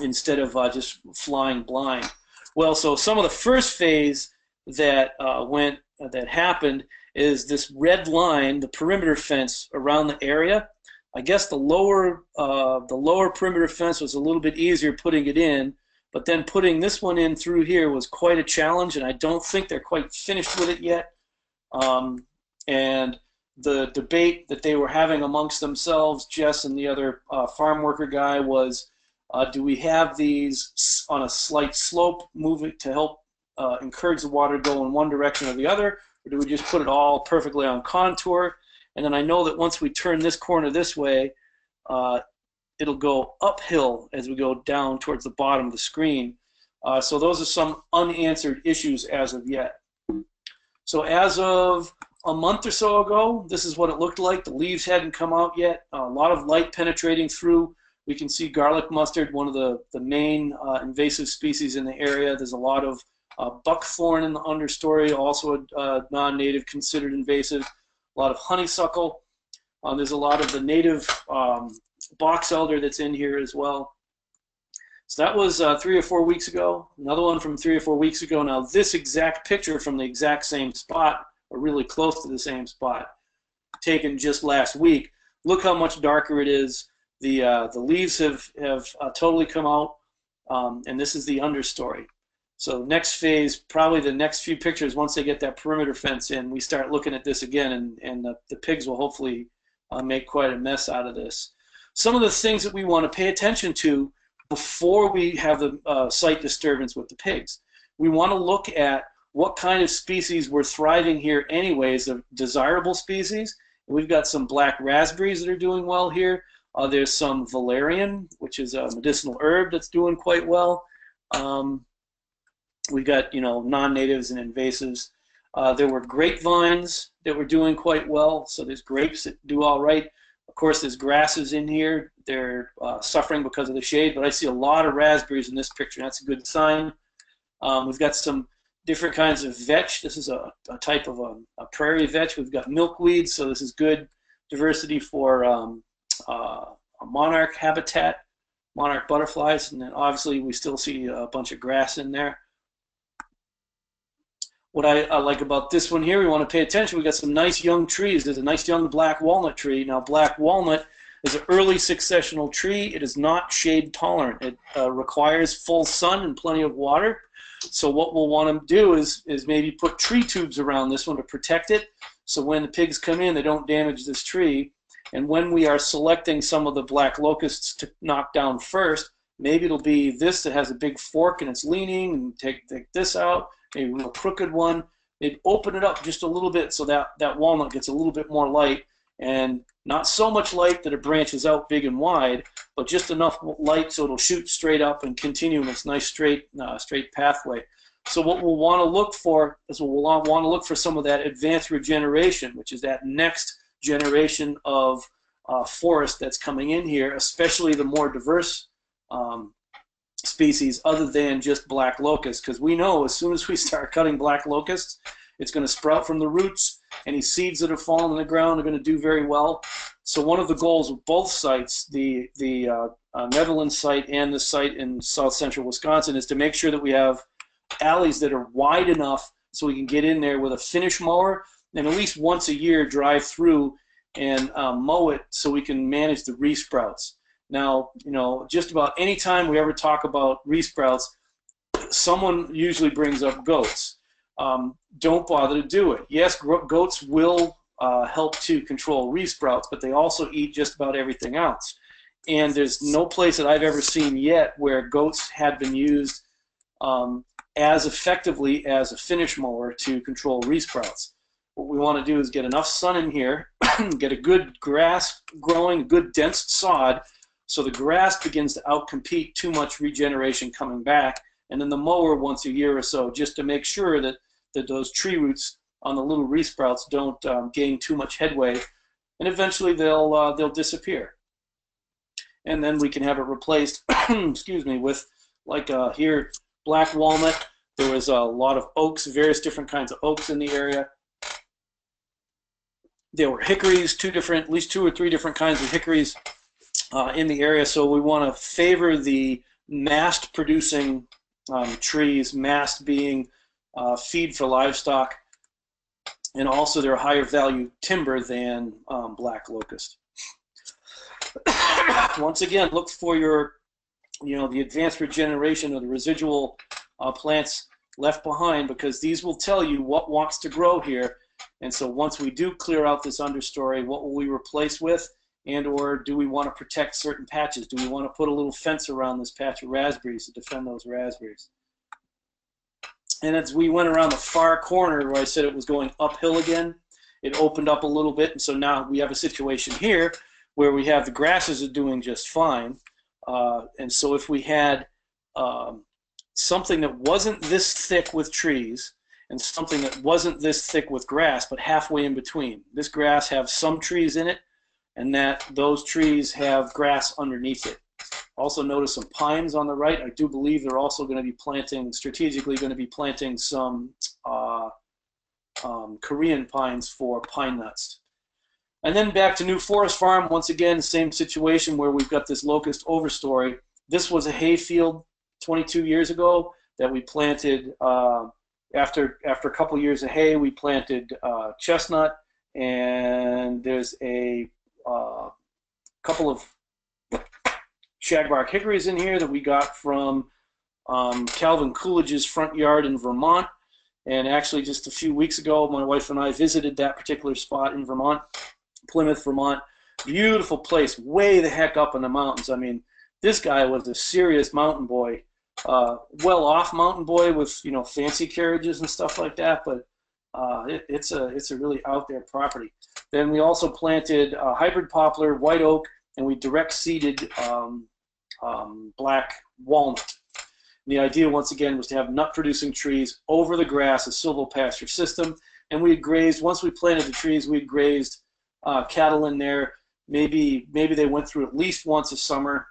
instead of just flying blind. Well, so some of the first phase that happened is this red line, the perimeter fence around the area. I guess the lower perimeter fence was a little bit easier putting it in, but then putting this one in through here was quite a challenge, and I don't think they're quite finished with it yet. And the debate that they were having amongst themselves, Jess and the other farm worker guy, was do we have these on a slight slope moving to help encourage the water to go in one direction or the other, or do we just put it all perfectly on contour? And then I know that once we turn this corner this way, it'll go uphill as we go down towards the bottom of the screen. So those are some unanswered issues as of yet. So as of a month or so ago, this is what it looked like. The leaves hadn't come out yet. A lot of light penetrating through. We can see garlic mustard, one of the main invasive species in the area. There's a lot of buckthorn in the understory, also a non-native considered invasive. A lot of honeysuckle. There's a lot of the native box elder that's in here as well. So that was 3 or 4 weeks ago. Another one from 3 or 4 weeks ago. Now this exact picture from the exact same spot, or really close to the same spot, taken just last week. Look how much darker it is. The leaves have totally come out, and this is the understory. So next phase, probably the next few pictures, once they get that perimeter fence in, we start looking at this again, and the pigs will hopefully make quite a mess out of this. Some of the things that we want to pay attention to before we have the site disturbance with the pigs. We want to look at what kind of species were thriving here anyways, of desirable species. We've got some black raspberries that are doing well here. There's some valerian, which is a medicinal herb that's doing quite well. We've got, non-natives and invasives. There were grapevines that were doing quite well, so there's grapes that do all right. Of course, there's grasses in here. They're suffering because of the shade, but I see a lot of raspberries in this picture. That's a good sign. We've got some different kinds of vetch. This is a type of a prairie vetch. We've got milkweed, so this is good diversity for a monarch habitat, monarch butterflies, and then obviously we still see a bunch of grass in there. What I like about this one here, we want to pay attention. We've got some nice young trees. There's a nice young black walnut tree. Now, black walnut is an early successional tree. It is not shade tolerant. It requires full sun and plenty of water. So what we'll want to do is maybe put tree tubes around this one to protect it. So when the pigs come in, they don't damage this tree. And when we are selecting some of the black locusts to knock down first, maybe it'll be this that has a big fork and it's leaning, and take this out, maybe a real crooked one. Maybe open it up just a little bit so that that walnut gets a little bit more light, and not so much light that it branches out big and wide, but just enough light so it'll shoot straight up and continue in its nice straight pathway. So what we'll want to look for is we'll want to look for some of that advanced regeneration, which is that next generation of forest that's coming in here, especially the more diverse species other than just black locusts, because we know as soon as we start cutting black locusts, it's going to sprout from the roots. Any seeds that have fallen on the ground are going to do very well. So one of the goals of both sites, the Netherlands site and the site in south central Wisconsin, is to make sure that we have alleys that are wide enough so we can get in there with a finish mower and at least once a year drive through and mow it so we can manage the resprouts. Now, you know, just about any time we ever talk about resprouts, someone usually brings up goats. Don't bother to do it. Yes, goats will help to control resprouts, but they also eat just about everything else. And there's no place that I've ever seen yet where goats had been used as effectively as a finish mower to control resprouts. What we want to do is get enough sun in here, get a good grass growing, good dense sod, so the grass begins to outcompete too much regeneration coming back, and then the mower once a year or so, just to make sure that those tree roots on the little resprouts don't gain too much headway, and eventually they'll disappear. And then we can have it replaced, excuse me, with like here, black walnut. There was a lot of oaks, various different kinds of oaks in the area. There were hickories, at least two or three different kinds of hickories in the area. So we want to favor the mast-producing trees, mast being feed for livestock, and also they're higher value timber than black locust. Once again, look for your, the advanced regeneration of the residual plants left behind, because these will tell you what wants to grow here. And so once we do clear out this understory, what will we replace with? And or do we want to protect certain patches? Do we want to put a little fence around this patch of raspberries to defend those raspberries? And as we went around the far corner where I said it was going uphill again, it opened up a little bit. And so now we have a situation here where we have the grasses are doing just fine. And so if we had something that wasn't this thick with trees and something that wasn't this thick with grass, but halfway in between, this grass has some trees in it, and that those trees have grass underneath it. Also notice some pines on the right. I do believe they're also going to be planting, strategically going to be planting some Korean pines for pine nuts. And then back to New Forest Farm, once again, same situation where we've got this locust overstory. This was a hay field 22 years ago that we planted, after a couple years of hay, we planted chestnut, and there's a couple of shagbark hickories in here that we got from Calvin Coolidge's front yard in Vermont. And actually just a few weeks ago, my wife and I visited that particular spot in Vermont, Plymouth, Vermont. Beautiful place, way the heck up in the mountains. I mean, this guy was a serious mountain boy, well-off mountain boy with, fancy carriages and stuff like that, but it's a really out there property. Then we also planted hybrid poplar, white oak, and we direct seeded black walnut. And the idea, once again, was to have nut-producing trees over the grass, a silvopasture system. And we had grazed, once we planted the trees, we had grazed cattle in there. Maybe they went through at least once a summer.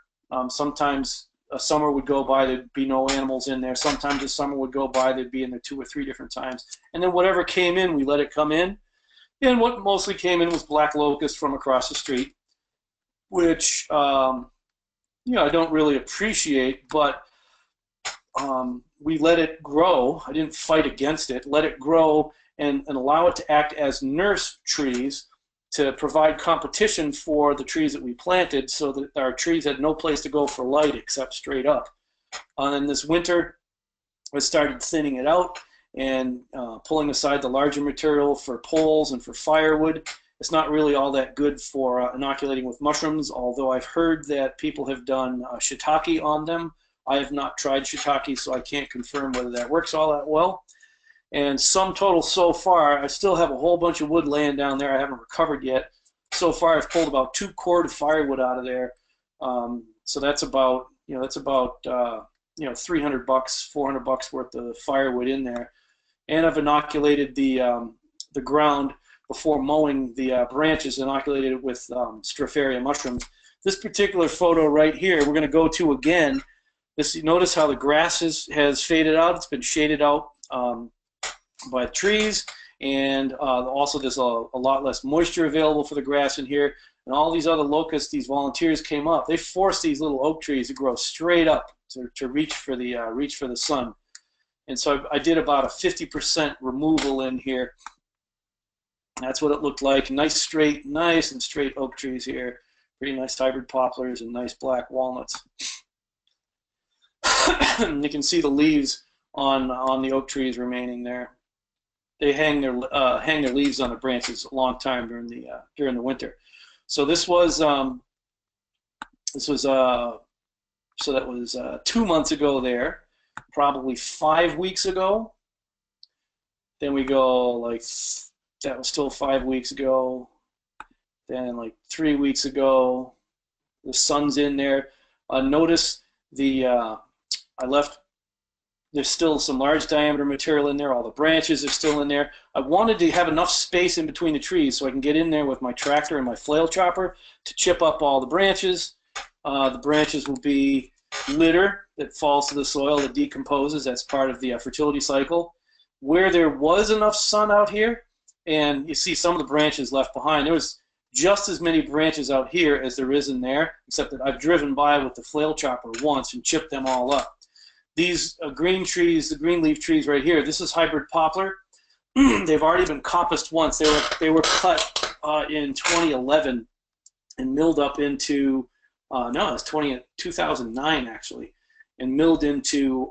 Sometimes a summer would go by, there'd be no animals in there. Sometimes a summer would go by, they'd be in there 2 or 3 different times. And then whatever came in, we let it come in. And what mostly came in was black locust from across the street, which I don't really appreciate, but we let it grow. I didn't fight against it. Let it grow and allow it to act as nurse trees to provide competition for the trees that we planted, so that our trees had no place to go for light except straight up. And then this winter, I started thinning it out and pulling aside the larger material for poles and for firewood. It's not really all that good for inoculating with mushrooms, although I've heard that people have done shiitake on them. I have not tried shiitake, so I can't confirm whether that works all that well. And sum total so far, I still have a whole bunch of wood laying down there I haven't recovered yet. So far, I've pulled about 2 cord of firewood out of there. So that's about, $300, $400 worth of firewood in there. And I've inoculated the ground before mowing the branches, inoculated it with Stropharia mushrooms. This particular photo right here, we're going to go to again. Notice how the grass has faded out. It's been shaded out by trees, and also there's a lot less moisture available for the grass in here. And all these other locusts, these volunteers came up. They forced these little oak trees to grow straight up to reach for the sun. And so I did about a 50% removal in here. That's what it looked like. Nice and straight oak trees here. Pretty nice hybrid poplars and nice black walnuts. You can see the leaves on the oak trees remaining there. They hang their leaves on the branches a long time during the winter. So this was so that was 2 months ago there. Probably 5 weeks ago. Then we go like that was still 5 weeks ago. Then like 3 weeks ago, the sun's in there. Notice I left. There's still some large diameter material in there. All the branches are still in there. I wanted to have enough space in between the trees so I can get in there with my tractor and my flail chopper to chip up all the branches. The branches will be litter that falls to the soil that decomposes. That's part of the fertility cycle. Where there was enough sun out here, and you see some of the branches left behind, there was just as many branches out here as there is in there, except that I've driven by with the flail chopper once and chipped them all up. These green trees, the green leaf trees right here, this is hybrid poplar. They've already been coppiced once. They were cut in 2011 and milled up into, no, it's 2009 actually, and milled into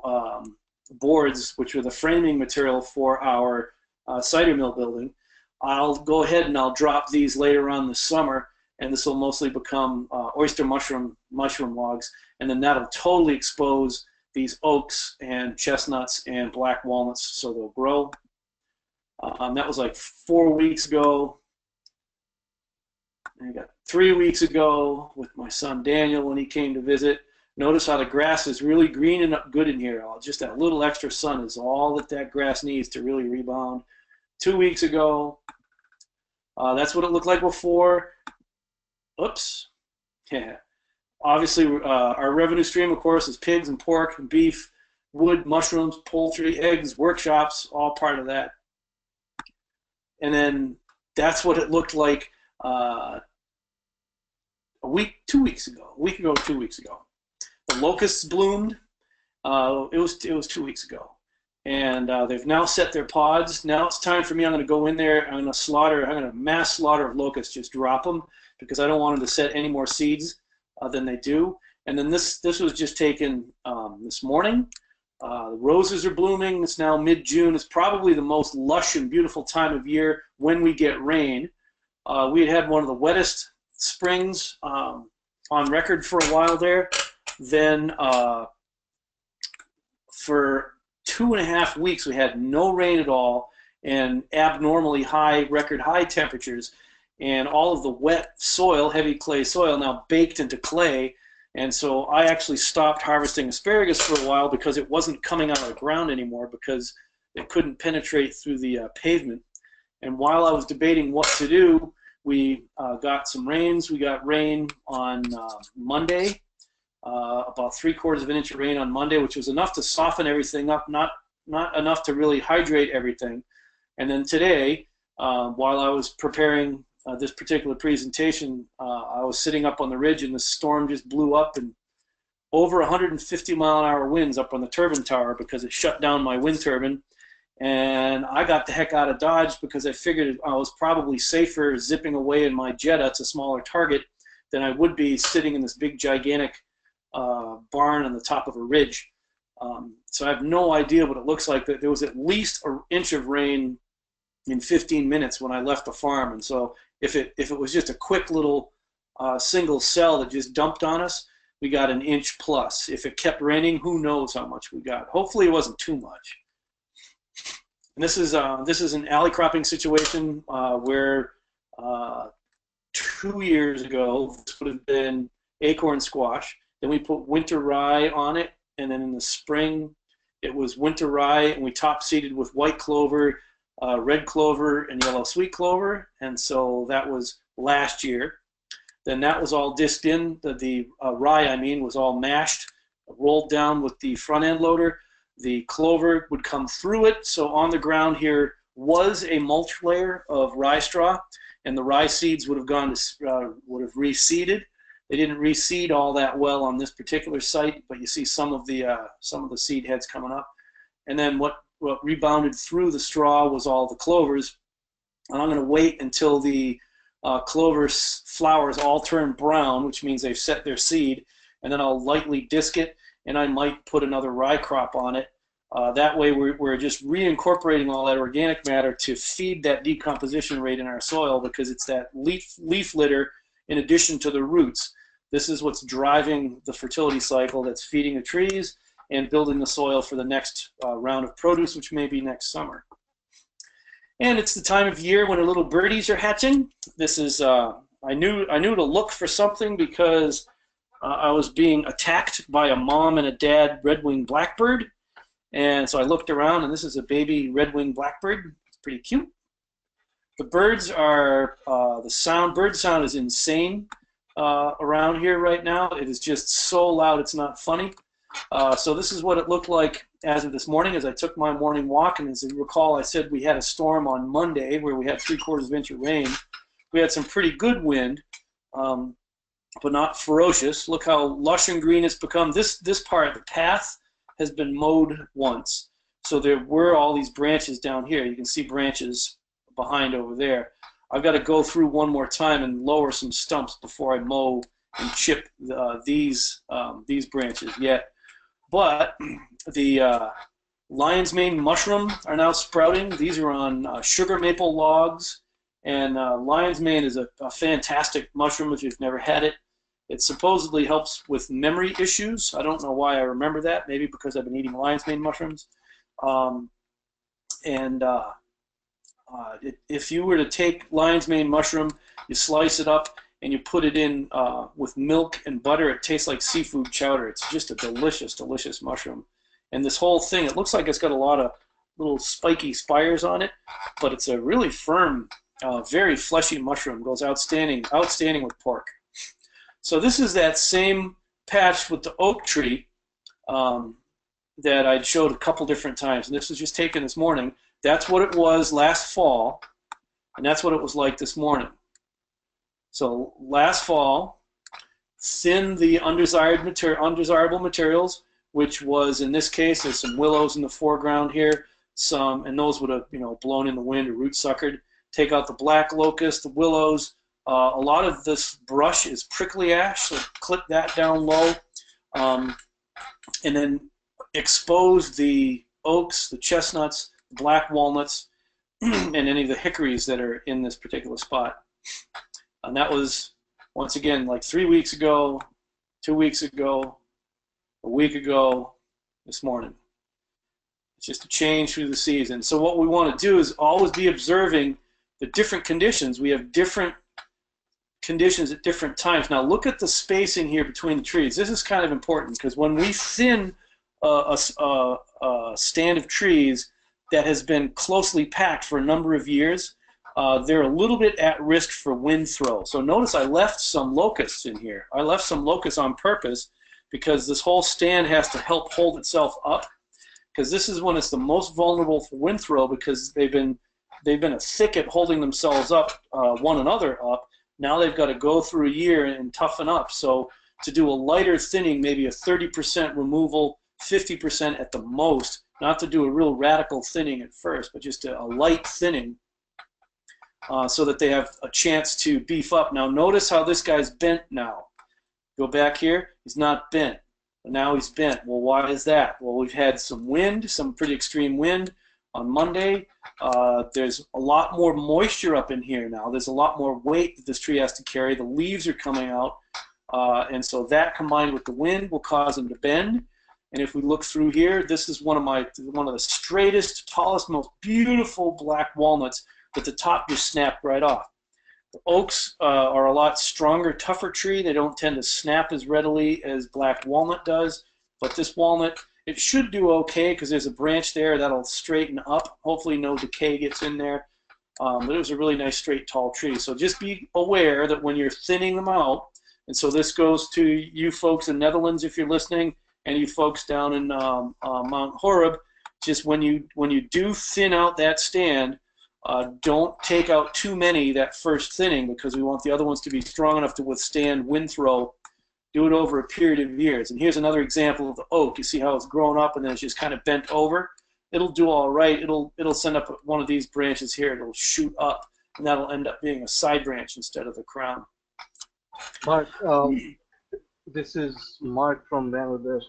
boards, which are the framing material for our cider mill building. I'll go ahead and I'll drop these later on this summer, and this will mostly become oyster mushroom logs, and then that'll totally expose these oaks and chestnuts and black walnuts, so they'll grow. That was like 4 weeks ago. I got 3 weeks ago with my son Daniel when he came to visit. Notice how the grass is really green and good in here. Just that little extra sun is all that grass needs to really rebound. 2 weeks ago, that's what it looked like before. Oops. Yeah. Obviously, our revenue stream, of course, is pigs and pork and beef, wood, mushrooms, poultry, eggs, workshops, all part of that. And then that's what it looked like a week, 2 weeks ago. A week ago, 2 weeks ago. The locusts bloomed. It was 2 weeks ago. And they've now set their pods. Now it's time for me. I'm going to go in there. I'm going to mass slaughter of locusts, just drop them, because I don't want them to set any more seeds than they do. And then this was just taken this morning. The roses are blooming. It's now mid-June. It's probably the most lush and beautiful time of year when we get rain. We had one of the wettest springs on record for a while there. Then for 2.5 weeks we had no rain at all and abnormally high, record high temperatures. And all of the wet soil, heavy clay soil, now baked into clay. And so I actually stopped harvesting asparagus for a while because it wasn't coming out of the ground anymore because it couldn't penetrate through the pavement. And while I was debating what to do, we got some rains. We got rain on Monday, about 3/4 of an inch of rain on Monday, which was enough to soften everything up, not enough to really hydrate everything. And then today, while I was preparing this particular presentation, I was sitting up on the ridge and the storm just blew up, and over 150-mile-an-hour winds up on the turbine tower because it shut down my wind turbine. And I got the heck out of Dodge because I figured I was probably safer zipping away in my Jetta. It's a smaller target than I would be sitting in this big gigantic barn on the top of a ridge. So I have no idea what it looks like. There was at least an inch of rain in 15 minutes when I left the farm. And so if it was just a quick little single cell that just dumped on us, we got an inch plus. If it kept raining, who knows how much we got. Hopefully it wasn't too much. And this is an alley cropping situation where 2 years ago, this would have been acorn squash. Then we put winter rye on it, and then in the spring it was winter rye, and we top seeded with white clover, red clover, and yellow sweet clover. And so that was last year. Then that was all disked in. The rye, I mean, was all mashed, rolled down with the front end loader. The clover would come through it. So on the ground here was a mulch layer of rye straw, and the rye seeds would have gone to would have reseeded. They didn't reseed all that well on this particular site, but you see some of the seed heads coming up. And then what rebounded through the straw was all the clovers. And I'm going to wait until the clover flowers all turn brown, which means they've set their seed, and then I'll lightly disc it, and I might put another rye crop on it. That way we're just reincorporating all that organic matter to feed that decomposition rate in our soil, because it's that leaf litter in addition to the roots. This is what's driving the fertility cycle that's feeding the trees and building the soil for the next round of produce, which may be next summer. And it's the time of year when the little birdies are hatching. This is, I knew to look for something because I was being attacked by a mom and a dad red-winged blackbird. And so I looked around, and this is a baby red-winged blackbird. It's pretty cute. The birds are, bird sound is insane around here right now. It is just so loud it's not funny. So this is what it looked like as of this morning as I took my morning walk. And as you recall, I said we had a storm on Monday where we had 3/4 of an inch of rain. We had some pretty good wind, but not ferocious. Look how lush and green it's become. This part, the path, has been mowed once. So there were all these branches down here. You can see branches behind over there. I've got to go through one more time and lower some stumps before I mow and chip these branches yet. But the lion's mane mushroom are now sprouting. These are on sugar maple logs. And lion's mane is a fantastic mushroom if you've never had it. It supposedly helps with memory issues. I don't know why I remember that. Maybe because I've been eating lion's mane mushrooms. If you were to take lion's mane mushroom, you slice it up and you put it in with milk and butter, it tastes like seafood chowder. It's just a delicious, delicious mushroom. And this whole thing, it looks like it's got a lot of little spiky spires on it, but it's a really firm, very fleshy mushroom. Goes outstanding with pork. So this is that same patch with the oak tree that I'd showed a couple different times. And this was just taken this morning. That's what it was last fall, and that's what it was like this morning. So last fall, thinned the undesirable materials, which was, in this case, there's some willows in the foreground here, and those would have, blown in the wind or root suckered. Take out the black locust, the willows. A lot of this brush is prickly ash, so clip that down low, and then expose the oaks, the chestnuts, black walnuts, and any of the hickories that are in this particular spot. And that was, once again, like 3 weeks ago, 2 weeks ago, a week ago, this morning. It's just a change through the season. So what we want to do is always be observing the different conditions. We have different conditions at different times. Now look at the spacing here between the trees. This is kind of important because when we thin a stand of trees that has been closely packed for a number of years, they're a little bit at risk for wind throw. So notice I left some locusts in here. I left some locusts on purpose because this whole stand has to help hold itself up, because this is when it's the most vulnerable for wind throw, because they've been a thicket holding themselves up, one another up. Now they've got to go through a year and toughen up. So to do a lighter thinning, maybe a 30% removal, 50% at the most, not to do a real radical thinning at first, but just a light thinning so that they have a chance to beef up. Now notice how this guy's bent now. Go back here, he's not bent. Now he's bent. Well, why is that? Well, we've had some wind, some pretty extreme wind. on Monday. There's a lot more moisture up in here now. There's a lot more weight that this tree has to carry. The leaves are coming out, and so that combined with the wind will cause them to bend. And if we look through here, this is one of the straightest, tallest, most beautiful black walnuts, but the top just snapped right off. The oaks are a lot stronger, tougher tree. They don't tend to snap as readily as black walnut does, but this walnut, it should do okay because there's a branch there that'll straighten up. Hopefully no decay gets in there. But it was a really nice, straight, tall tree. So just be aware that when you're thinning them out, and so this goes to you folks in Netherlands if you're listening, and you folks down in Mount Horeb, just when you do thin out that stand, don't take out too many that first thinning because we want the other ones to be strong enough to withstand wind throw. Do it over a period of years. And here's another example of the oak. You see how it's grown up and then it's just kind of bent over? It'll do all right. It'll send up one of these branches here. It'll shoot up, and that'll end up being a side branch instead of the crown. Mark, this is Mark from Bangladesh.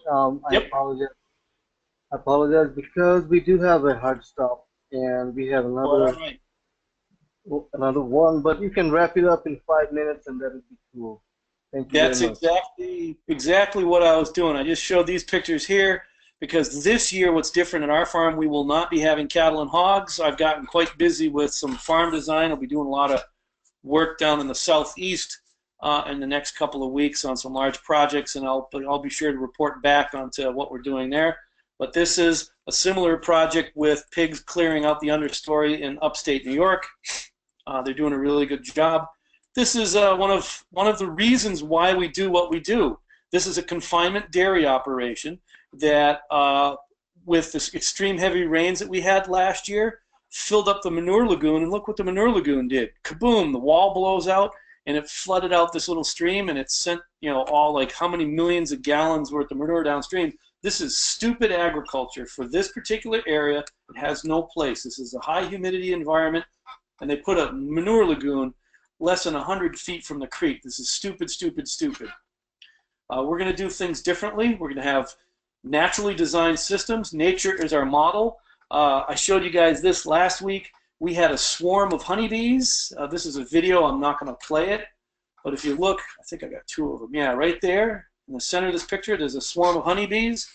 Yep. I apologize because we do have a hard stop and we have another one, but you can wrap it up in 5 minutes and that would be cool. Thank you That's very much. exactly what I was doing. I just showed these pictures here because this year what's different at our farm, we will not be having cattle and hogs. I've gotten quite busy with some farm design. I'll be doing a lot of work down in the southeast in the next couple of weeks on some large projects, and I'll be sure to report back onto what we're doing there. But this is a similar project with pigs clearing out the understory in upstate New York. They're doing a really good job. This is one of the reasons why we do what we do. This is a confinement dairy operation that, with the extreme heavy rains that we had last year, filled up the manure lagoon, and look what the manure lagoon did. Kaboom, the wall blows out, and it flooded out this little stream, and it sent, all like how many millions of gallons worth of manure downstream. This is stupid agriculture for this particular area. It has no place. This is a high humidity environment, and they put a manure lagoon less than 100 feet from the creek. This is stupid, stupid, stupid. We're going to do things differently. We're going to have naturally designed systems. Nature is our model. I showed you guys this last week. We had a swarm of honeybees. This is a video. I'm not going to play it. But if you look, I think I got two of them. Yeah, right there in the center of this picture, there's a swarm of honeybees.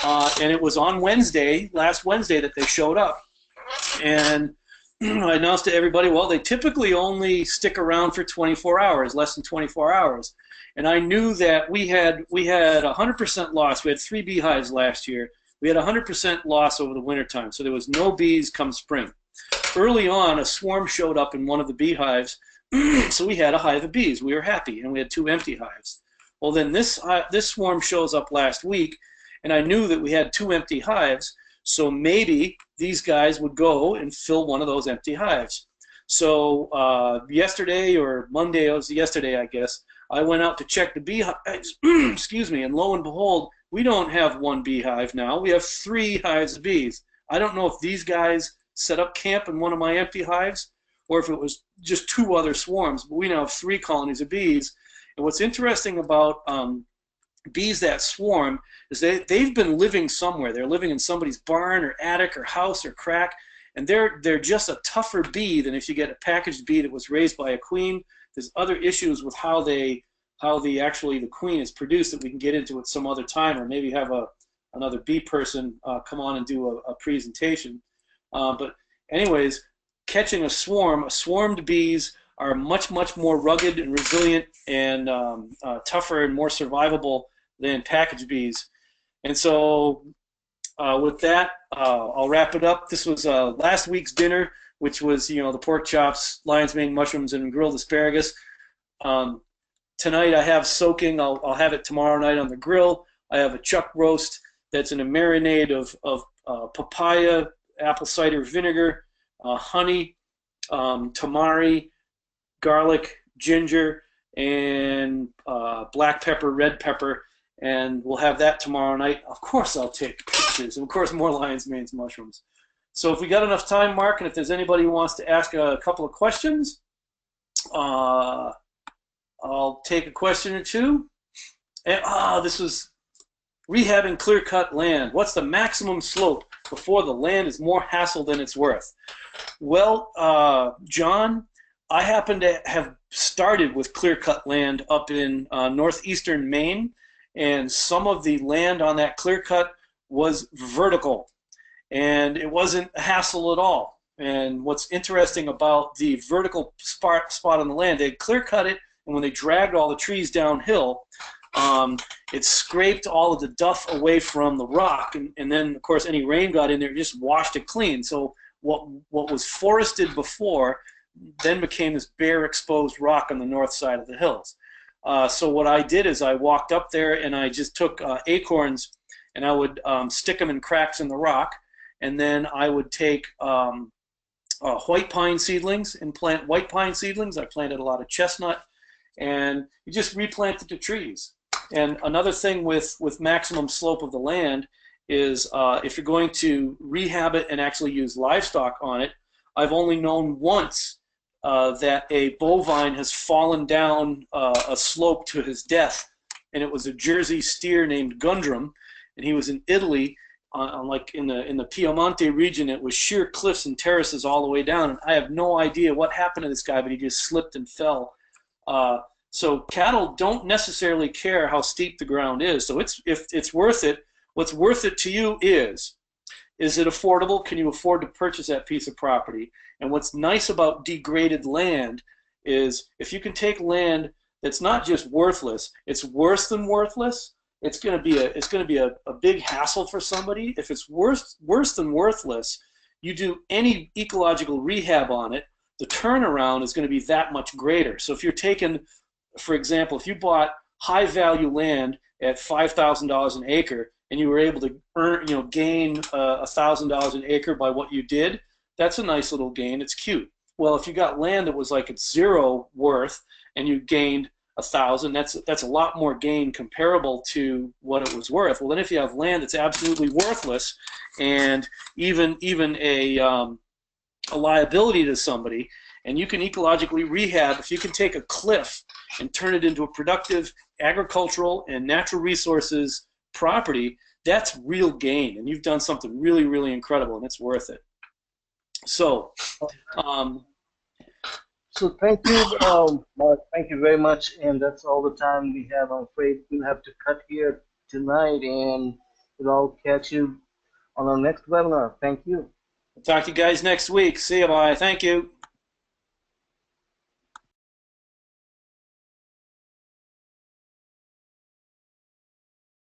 And it was on Wednesday, last Wednesday, that they showed up. And I announced to everybody, well, they typically only stick around for 24 hours, less than 24 hours. And I knew that we had 100% loss. We had 3 beehives last year. We had 100% loss over the wintertime, so there was no bees come spring. Early on, a swarm showed up in one of the beehives, so we had a hive of bees. We were happy, and we had 2 empty hives. Well, then this swarm shows up last week, and I knew that we had 2 empty hives, so maybe these guys would go and fill one of those empty hives. So yesterday, or Monday, it was yesterday, I guess, I went out to check the beehives, excuse me, and lo and behold, we don't have 1 beehive now. We have 3 hives of bees. I don't know if these guys set up camp in one of my empty hives or if it was just 2 other swarms, but we now have 3 colonies of bees. And what's interesting about bees that swarm is they've been living somewhere. They're living in somebody's barn or attic or house or crack, and they're just a tougher bee than if you get a packaged bee that was raised by a queen. There's other issues with how the queen is produced that we can get into at some other time, or maybe have another bee person come on and do a presentation. But anyways, catching a swarmed bees are much, much more rugged and resilient and tougher and more survivable than packaged bees. And so with that, I'll wrap it up. This was last week's dinner, which was, the pork chops, lion's mane mushrooms, and grilled asparagus. Tonight I have soaking. I'll have it tomorrow night on the grill. I have a chuck roast that's in a marinade of papaya, apple cider vinegar, honey, tamari, garlic, ginger, and black pepper, red pepper, and we'll have that tomorrow night. Of course I'll take pictures, and of course more lion's mane mushrooms. So if we got enough time, Mark, and if there's anybody who wants to ask a couple of questions, I'll take a question or two. And this was rehabbing clear-cut land. What's the maximum slope before the land is more hassle than it's worth? Well, John, I happen to have started with clear-cut land up in northeastern Maine, and some of the land on that clear-cut was vertical, and it wasn't a hassle at all. And what's interesting about the vertical spot on the land, they clear-cut it, and when they dragged all the trees downhill, it scraped all of the duff away from the rock, and then, of course, any rain got in there and just washed it clean. So what was forested before then became this bare exposed rock on the north side of the hills. So what I did is I walked up there and I just took acorns and I would stick them in cracks in the rock, and then I would take white pine seedlings and plant white pine seedlings. I planted a lot of chestnut, and you just replanted the trees. And another thing with maximum slope of the land is if you're going to rehab it and actually use livestock on it, I've only known once that a bovine has fallen down a slope to his death, and it was a Jersey steer named Gundrum, and he was in Italy, like in the Piemonte region. It was sheer cliffs and terraces all the way down, and I have no idea what happened to this guy, but he just slipped and fell. So cattle don't necessarily care how steep the ground is. So if it's worth it, what's worth it to you is it affordable? Can you afford to purchase that piece of property? And what's nice about degraded land is if you can take land that's not just worthless, it's worse than worthless, it's going to be a big hassle for somebody. If it's worse than worthless, you do any ecological rehab on it, the turnaround is going to be that much greater. So if you're taking, for example, if you bought high value land at $5,000 an acre and you were able to gain $1,000 an acre by what you did, that's a nice little gain. It's cute. Well, if you got land that was like at zero worth and you gained 1,000, that's a lot more gain comparable to what it was worth. Well, then if you have land that's absolutely worthless and even a liability to somebody, and you can ecologically rehab, if you can take a cliff and turn it into a productive agricultural and natural resources property, that's real gain, and you've done something really, really incredible, and it's worth it. So, So thank you, Mark. Thank you very much, and that's all the time we have. I'm afraid we'll have to cut here tonight, and we'll all catch you on our next webinar. Thank you. I'll talk to you guys next week. See you. Bye. Thank you.